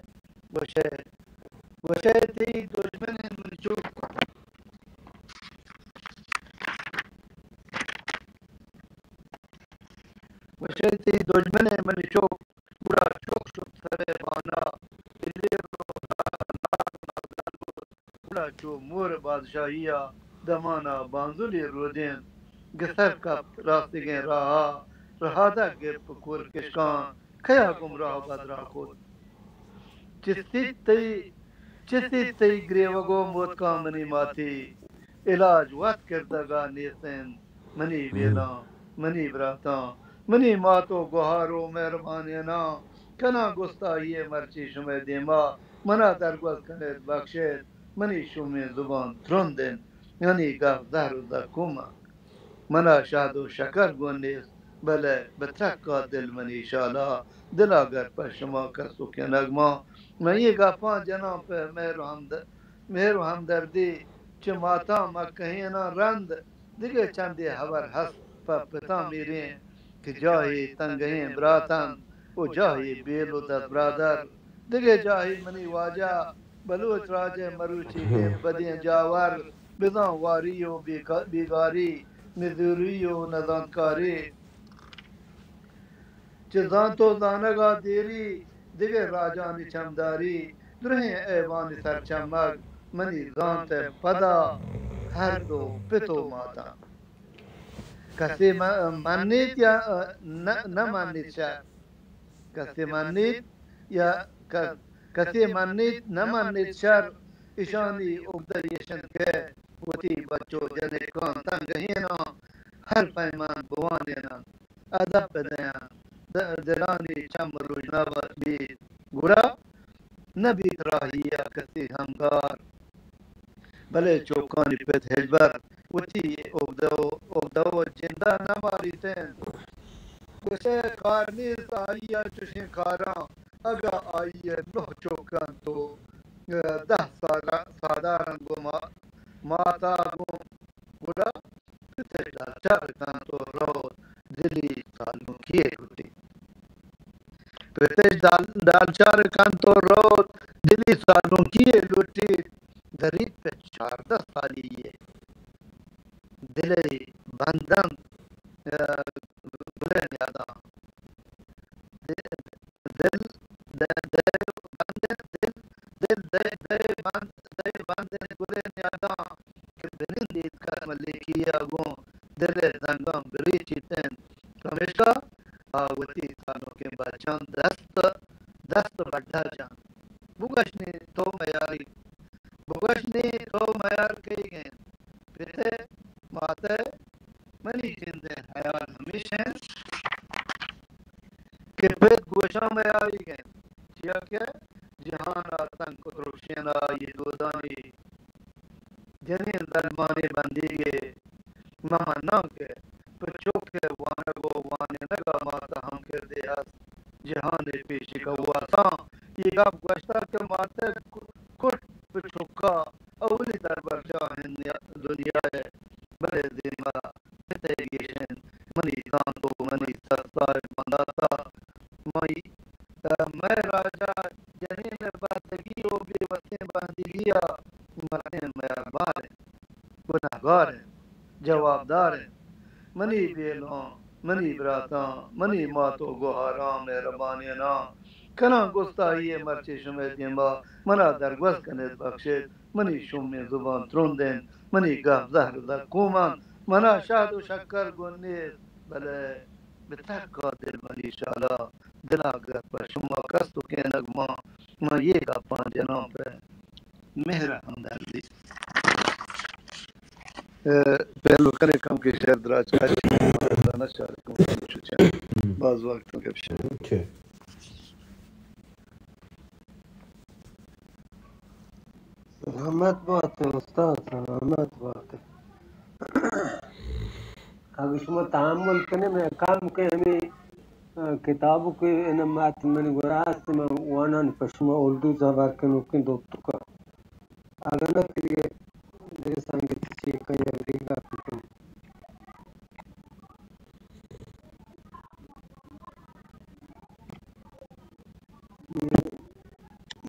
O: वशे ती दुश्मन मुझो वशेती दुश्मन मनिचो पूरा चोक सरे बाना इले पूरा जो मोर बादशाहिया दमाना बांजुली रोदेन गसर का रास्ते के रहादा के पकुर किशकान खया गुमराह बदरा को चिस्ती तई ग्रेवगो मोत का मनी माती इलाज वात करदगा नेसन मनी बेला मनी ब्राता मनी मातो गुहारो मेहरबानी ना कना गुस्ताहिए मर्ची शुमे देमा मना दरगवज कने बख्शे मनी शुमे जुबान त्रोंदेन यानी गाफ दारू दा कुमा मना शादो शकर गोनेस बले बतरका दिल मनी शाला दिलागर पर शमा का सुखे नगमा मैं ये गाफा जना पे मेहर हमदर्दी चमाता मा कहीं ना रंद दिगे चंदे हवर हस पर पिता मेरे कि जाही तंगही ब्रातन ओ जाही बेलो द ब्रादर दिगे जाही मनी वाजा बलूच राजे मरुची के बदियां जावर बिदा वारियो बिगारी निजुरियो नजानकारी चिजान तो दानगा देरी दिगे राजा निचमदारी दुरहे ऐवान सर चमक मनी जानते पदा हर दो पितो माता कसे मानित या न मानित शर कसे मानित या कसे मानित न मानित शर ईशानी उगदरियशन के वती बच्चों जने कान तंग ना हर पैमान बुवाने ना अदब बदया दलानी चमरू नवत भी गुरा नबी राहिया कसे हमकार भले चौकानी पे हेजबर वती ओगदो जिंदा न मारीतें कुसे कारनी साइया चुशे कारा अगा आइए नो चौकान तो 10 साधारण गुमा माता गुम गुड़ा पितेला चार कान तो रो दिली सालों किए गुटी पिते दाल चार कान तो रो दिली सालों किए लुटी गरीब पे 14 साली ये दिले बंधन बुरे यादा दिल बंधन बुरे यादा कि बिनिंदी कर मलिकिया गो दिले दंगम बरी चितन हमेशा आवती सालों के बच्चों दस्त बढ़ा जान बुगशनी तो मयार कही गए पिते माते मनी जिंदे हयाल हमेशा के पेट गोशा में आई गए चिया के जहान आतंक रोशना ये दोदानी जने दरबाने बंदी के मामा ना के पचोक के वाने गो वाने नगा माता हम कर दे हस जहान पेश का हुआ था ये गप गोश्ता के माते कुट पचोका अवली दरबार चाहे दुनिया है बड़े दिमा तेगेशन मनी सांतो मनी सस्ता मंदाता मई मैं राजा जने में बातगी हो बेवसे बांधिया मरने में बार गुनाहगार है जवाबदार है मनी बेलो मनी ब्राता मनी मातो गुहारा मेहरबानी ना कना गुस्ताही मर्चे शुमे दिमा मना दरगवस कने बख्शे मनी शुमे जुबान त्रोंदेन मनी गाफ जहर दा कुमान मना शादो शक्कर गुन्ने बले बितक दिल मनी शाला दिलागर पर शुमा कस्तु के नगमा मैं ये का पांच जनों पे मेहरा हमदर्दी पहलू करे कम के शेर दराज का ना चार को छुचा बाज वक्त के शेर
F: सलामत बात है उस्ताद सलामत बात है अब इसमें तामुल करने में काम के हमें किताबों के इन मात में गुरास में वानन पश्चिमा उर्दू जबान के नुकिन दोस्तों का अगर न करिए मेरे संगीत से कई अवधिका पिटूं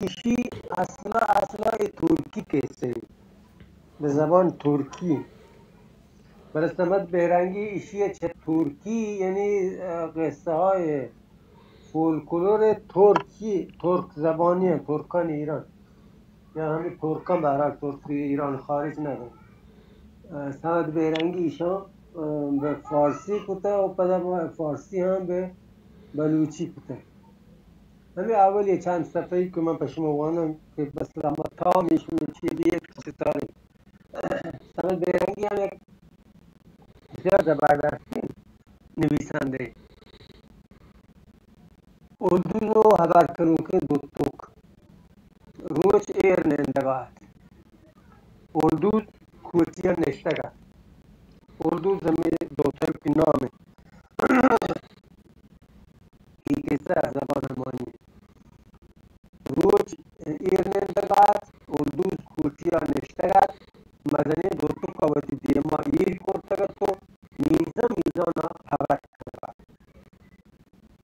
F: इसी असला ये तुर्की कैसे ज़बान तुर्की बरसमत बेरंगी इसी अच्छे तुर्की यानी कैसा है फोल्कलोर तुर्क ज़बानी है तुर्कन ईरान या हमें तुर्कन बाहर तुर्की ईरान खारिज ना है साद बेरंगी इशा बे फारसी कुता और पता फारसी हाँ बे बलूची कुता हमें अवल ये चंद सफ़ाई को मैं पश्चिमवाना के बस लम्बा मिशन चीज़ सितारे साद बेरंगी हमें ज़्यादा ज़बरदस्ती निविसांदे उर्दू नो हज़ार करूँ के दो तोक रोज एयर नेंदगात उर्दू कुर्तिया नेश्तगा उर्दू ज़मीन दो तर की नाम है कि कैसा ज़बान हमारी रोज एयर नेंदगात उर्दू कुर्तिया नेश्तगा मदने दो तो कवती दिए माँ ये कोर्टगा तो मीज़ाना हवा करवा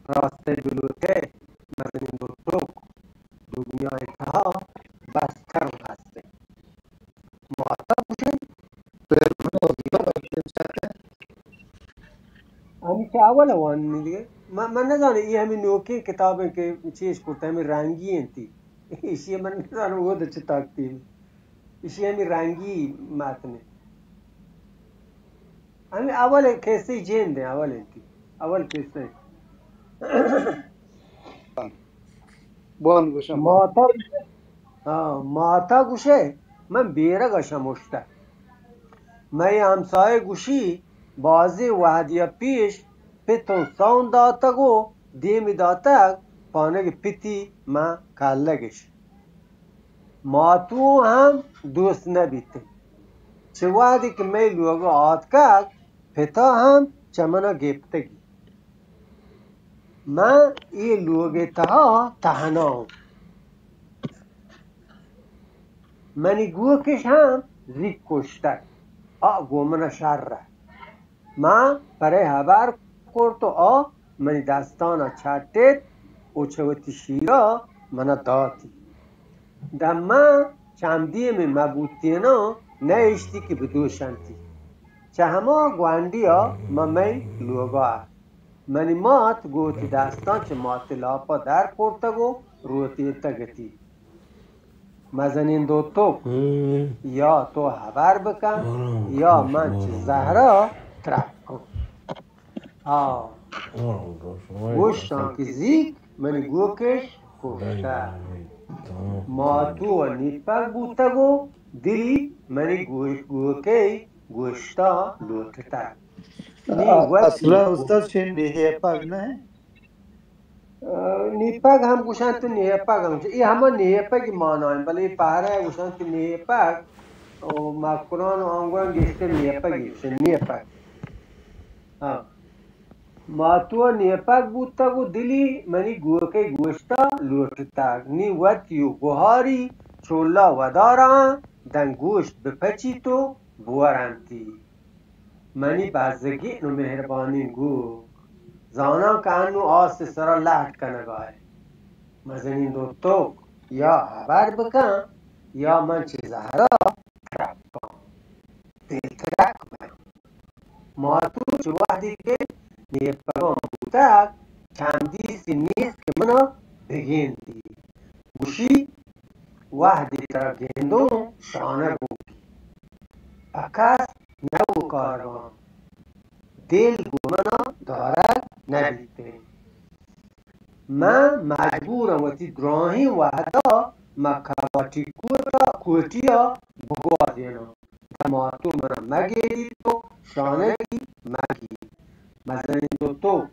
F: रास्ते बिलोटे मदने दो तो दुनिया था बस कर रास्ते माता मुझे हम चावल वन निदिए मन न जाने ये हमें नोके किताबें के चीज करते हैं हमें रंगी हैं थी इसी मन न जाने वो तो चिताकती है इसी हमें रंगी मात में हमें अवल कैसे जेन दें अवल की अवल कैसे माता हाँ माता गुशे मैं बेरा गशा मुश्ता मैं हमसाए गुशी बाज़े वादिया पीश पितो साउंड दाता गो देमी दाता पाने के पिती माँ काल लगेश मातू हम दोस्त न बीते चवादी के मैं लोग आत का पिता हम चमना गेप्तगी मैं ये लोग तहा तहना हूँ मनी गुआ के शाम जिक कोश्ता गोमना शार रहा माँ परे हबार कोर तो मनी दास्तान अच्छा टेट उछवती शीरा मना दाती दम्मा चांदिये में मबूती न इश्ती की बदू शांति चाहमा ग्वांडिया मम्मी लोगा मनी मात गोती दास्तान च मात लापा दार कोर्तगो रोती तगती मजनीन दो तो या तो हबार बका या मंच जहरा ट्रैको गोश्तां की जीक मनी गोकेश कोशा मातू नीपक बूतगो दिली मनी गोके गोश्ता लोटता
O: असला उस्ताद शेंडी हे पाग ना है
F: نیپک هم گوشن تو نیپک هم این همه نیپک مانایم ولی پهره گوشن تو نیپک و مکران و آنگوان گشته نیپکی بشه نیپک ما تو نیپک بود تا گو دلی منی گوکه گوشتا لوٹتا نی وطیو گوهاری چولا وداران دن گوشت بپچی تو بورانتی منی بازگی نو مهربانی گو زانان که انو آس سرا لحت کنگاه مزنین دو تو یا خبر بکن یا من چه زهرا ترک کن دل ترک کن ما تو چه وحدی که نیپگان بودک چندیسی نیست که منو بگیندی گوشی وحدی ترا گندون شانه بود پکس نبو کارگان دل گمنا دارد ندیده من مجبورم وقتی دراهی وحدا مکواتی کوتیا بگوازینا دما تو منم مگیدی تو شانگی مگی مزنی تو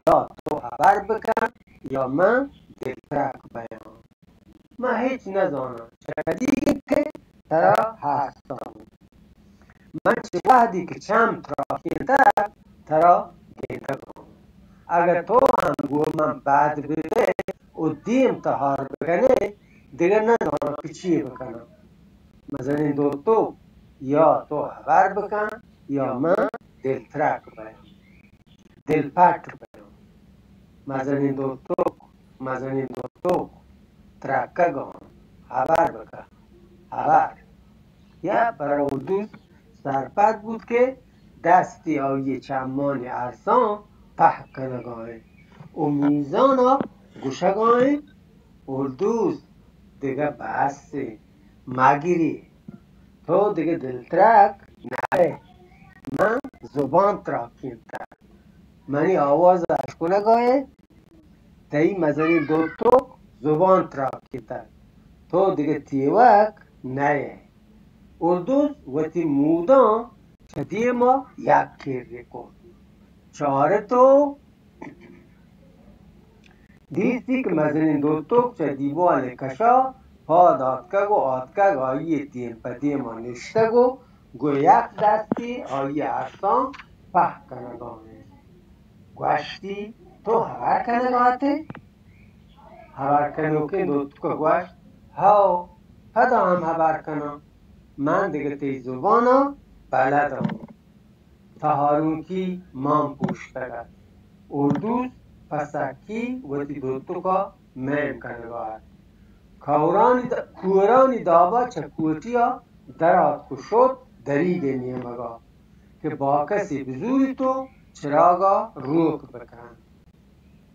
F: یا تو خبر بکن یا من دلترک بیان من هیچ نزانم چقدی که ترا هستم من چه وحدی که چم ترا کندر ترا گنده کنم اگر تو هم گو من بعد بده و دیم تهار بکنه دیگر ندارم که چی بکنم مثلا دو تو یا تو خبر بکن یا من دلترک بیان دل پت بیان مثلا دو تو ترکه گان خبر بکن خبر یا برای دوست سرپد بود که دستی آیه چمان ارسان پح کنگاه و میزان ها گوشگاه و دوست دیگه بسته مگیری تو دیگه دلترک نه من زبان تراکیم تر منی آواز اشکنگاه تایی مزنی دو تو زبان تراکیم تر تو دیگه تیوک نه اردوز وقتی مودان چدی ما یک کردی کن چاره تو دیستی که مزنین دو تو چدیوان کشا پا دادکگ و آدکگ آیی تین پدی ما نشتگو گو یک دستی آیی ارسان پح کنگانه گوشتی تو خبر کنگاته خبر کنو که دو تو که گوشت هاو پدا هم خبر کنم من دیگه تی زبانا بلدم تهارون کی مام پوشتگد اردوز پسکی وتی دوتو کا میم کنگار کورانی دابا چکوتیا درات کشود دریگ نیمگا که با کسی بزوری تو چراغا روک بکن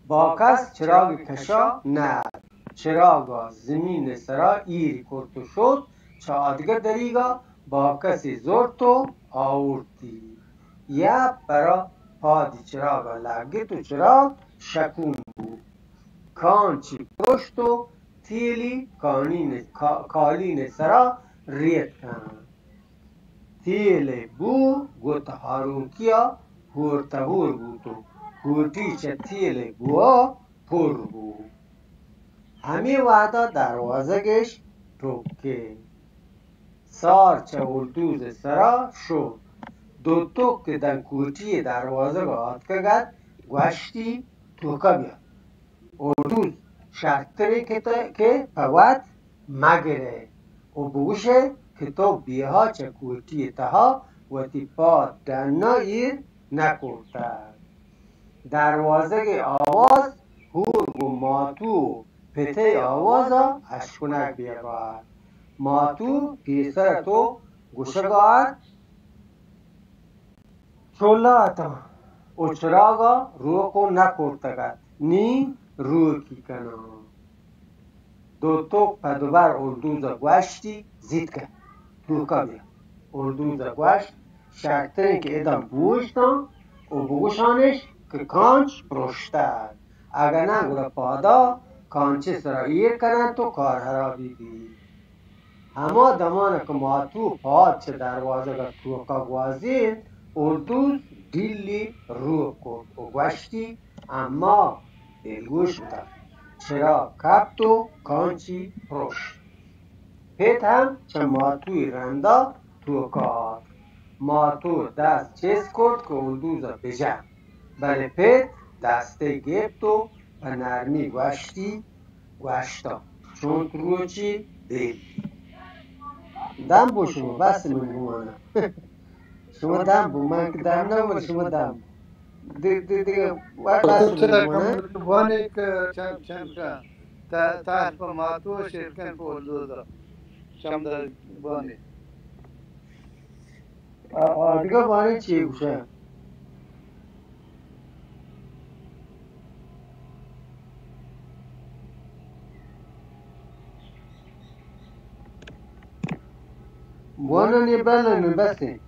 F: با کس چراغ کشا نه چراغا زمین سرا ایری کرتو شد چادگه دریگا با کسی زور تو آورتی یا برا پادی چراغا لگه تو چراغ شکون بود کانچی پشت و تیلی کالین سرا ریت کن تیل بو گوت هارون کیا هورتهور بودو هورتی چه تیل بوا پر بود همی وعدا دروازه گشت توکه سار چه اردوز سرا شد دو که دن کوچی دروازه گاد کگد گوشتی توکا بیاد اردوز شرطره که پوت مگره و بوشه که تو بیها چه کوچی تها و تی پا دنا ایر نکرده دروازه آواز هور و ماتو پته آوازا اشکنک بیگار ماتو پیسر تو گوشگار چولاتا و چراغا روکو نکرتگد نی روکی کنم دو تو پدوبر اردوزا گوشتی زید کن توکا بیا اردوزا گوشت شرطه که ادام بوشتن و بوشانش که کانچ پرشتر اگر نگوره پادا کانچه سرا ایر کنن تو کار حرابی بی اما دمانه که ماتو پاد چه دروازه که توکا گوازید اردوز دیلی رو کرد و گوشتی اما دلگوش بودم. چرا کبت و کانچی پروش. پیت هم چه ماتوی رندا تو کار. ماتو دست چیز کرد که اولدوزا بجم. بله پیت دسته گفت و به نرمی گوشتا چون تروچی دیل. دم بو شما بس من بوانم. شما دم بو، من که دم نبود شما دم بو. دیگه بس من بوانم.
O: وانه که چند تحت پا ماتو شرکن پا اولدوزا شم در وانه
F: دیگه وانه چیه گوشه؟ وانه نی بلنه بسه.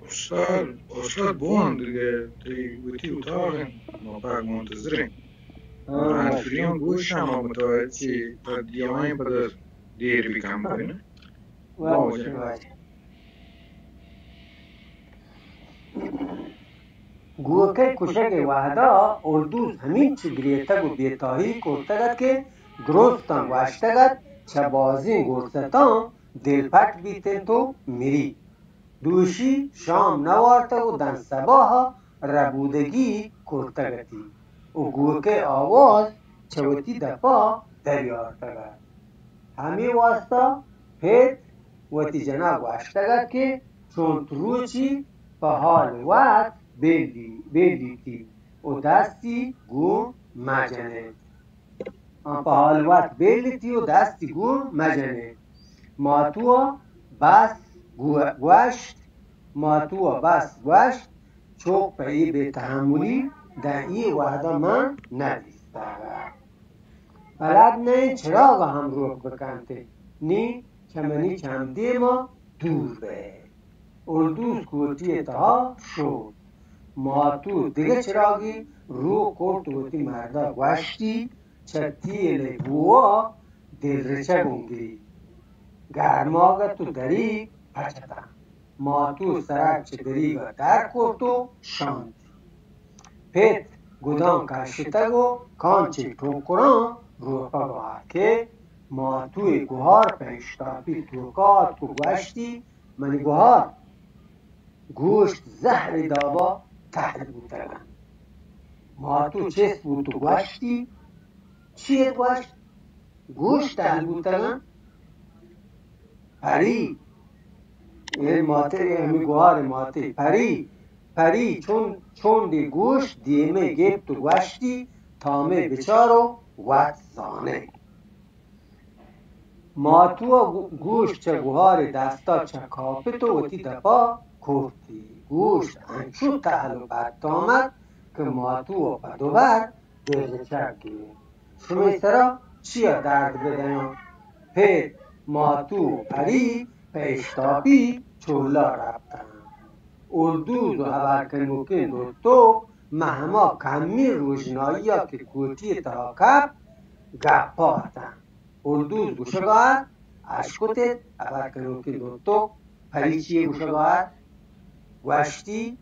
P: استاد بوان دیگه گویتی اتاقه ما پاک منتظریم. حرفیان گوش هم متوجه تا دیامه بدر دیر بیکم کنه.
F: باشه. گوکه کشک وحدا اردوز همین چی گریتگ و بیتاهی کرتگد که درستان وشتگد چه بازی گرستان دلپک بیتن تو میری. دوشی شام نوارتگ و دن سباها ربودگی کرتگتی و گوکه آواز چوتی دپا دریارتگد. همی واسطا پیت وتی جناب وشتگد که چون تروچی په حال وقت بیلیتی و دستی گو مجنه. په حال وقت بیلیتی و دستی گو مجنه. ماتوه بس گوشت چوک پا ای به تحملی در ای وحده من ندیسته. بلد نه چراغ هم روک بکنته نی چمنی چمدی ما دور به. اردوز کوتی اتها شد. ماتو دیگه چراغی رو کرد وتی مردا گوشتی چتیل بوا دل رچه گونگری. گرماغ تو دری پچتا. ماتو سرک چه دریگا در کرد و شاند. پیت گودان کشتگو کانچه ٹوکران رو پگوه که ماتوی گوهار پشتاپی توکات کو گوشتی منی گوهار گوشت زهر دابا تحل بودگن. ماتو چیست بود تو گوشتی؟ چیه گوشت؟ گوشت تحل بودگن؟ پری این ماته همی گوهار ماته پری چون دی گوشت دیمه گیب تو گوشتی تامه بچارو وقت زانه. ماتو گوشت چه گوهار دستا چه کاپتو وتی دپا کرتی. گوشت انچو تحل و بد آمد که ماتو و پدوبر دل چک گیر. شما سرا چیا درد بدهیم؟ پیت ماتو و پری پیشتابی چولا رفتن. اردوز و هبرکنوکین دوستو مهما کمی روشنایی ها که کوتی تاکب گپا هستن. اردوز گوشگاه اشکوتت هبرکنوکین دوستو پری چیه گوشگاه گوشتی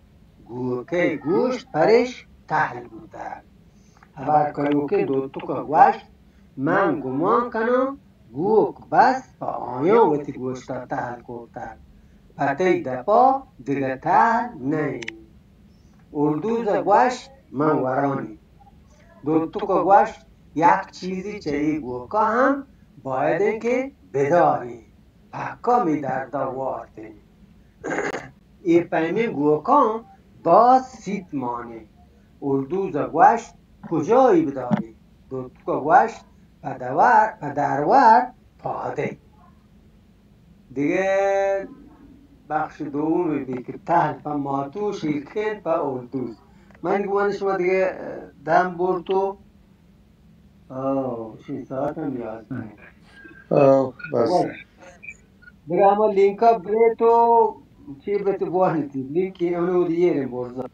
F: گوکه گوشت پرش تحل بوده. هبرکنوکین دوستو که گوشت من گمان کنم گوک بس با آیا وتی گوشتا تحل کرده. پتی دپا دیگه تحل نه. اردوز گوشت من ورانی. دوستو که گوشت یک چیزی چه ای گوکا هم باید که بداری. پکا می دردا وارده. ای پیمی گوکا باز سیت مانه. اردوز گوشت کجایی بداری؟ دوستو که گوشت پدرور پاده. دیگه بخش دوم بی که تحل پا ماتو شیرکن پا اردوز. من گوان شما دیگه دم برتو شی ساعت هم یاد
L: بس
F: دیگه اما لینکا بریتو چی بریتو گوانیتی لینکی اونو دیگه برزا.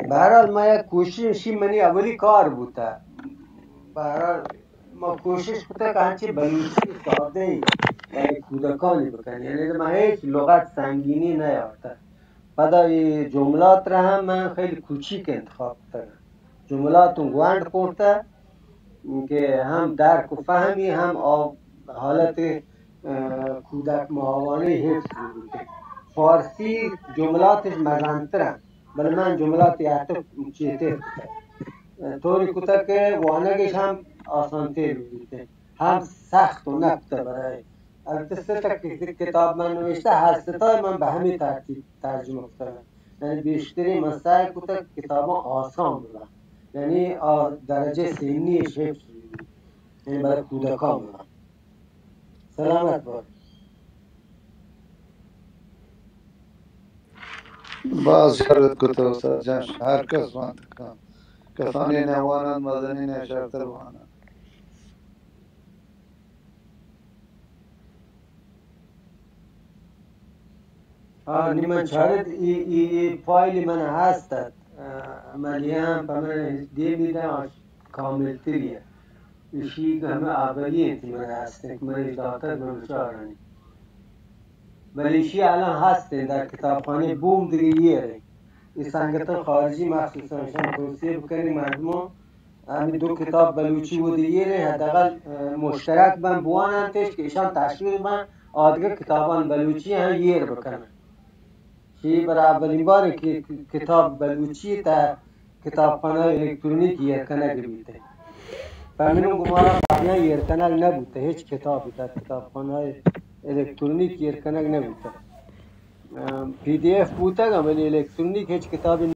F: بهرحال ما یک کوششی منی اولی کار بوده. بهرحال ما کوشش بوده که هنچی بلوچی ساده برای کودکانی بکن. یعنی من هیچ لغت سنگینی نیارده. بعد این جملات را هم من خیلی کوچیک انتخاب کردم. جملات گوند خورده که هم درک و فهمی هم حالت کودک معاونه حفظ بوده. فارسی جملاتش مزنترن ولی من جملات یعطف چیته طوری کتا که وانگش هم آسانتر بوده هم سخت و نکته. برای البته سه تا کتاب من نوشته، هر سه من به همین ترتیب ترجمه کردم. یعنی بیشتری من سعی کردم کتاب آسان بودم، یعنی درجه سنیش حفظ بود، یعنی برای کودکان بودم. سلامت باد.
O: باز شرط کتا استاد جان هر کس وانت کن کسانی نوانند مدنی نشرتر وانند.
F: نیمه چارت ای فایل من هستد عملی هم به من دی میدم کامل تریه ایشی همه اولیه تی من هسته که من داکتر بروچارانی ولی ایشی الان هسته در کتابخانه بوم دیگه یه این سنگتن خارجی مخصوصا شما توصیه بکنی مردمو همین دو کتاب بلوچی و دیگه حداقل مشترک من بوانندش که ایشان تشویق من آدگه کتابان بلوچی هم یه بکنن. که برای اولین باره که کتاب بلوچی در کتابخانه الکترونیک یرکنک بیده. فهمیدم گمارا قبلا یرکنک نبوده، هیچ کتابی در کتابخانه الکترونیک یرکنک نبوده. PDF بوده ولی الکترونیک هیچ کتابی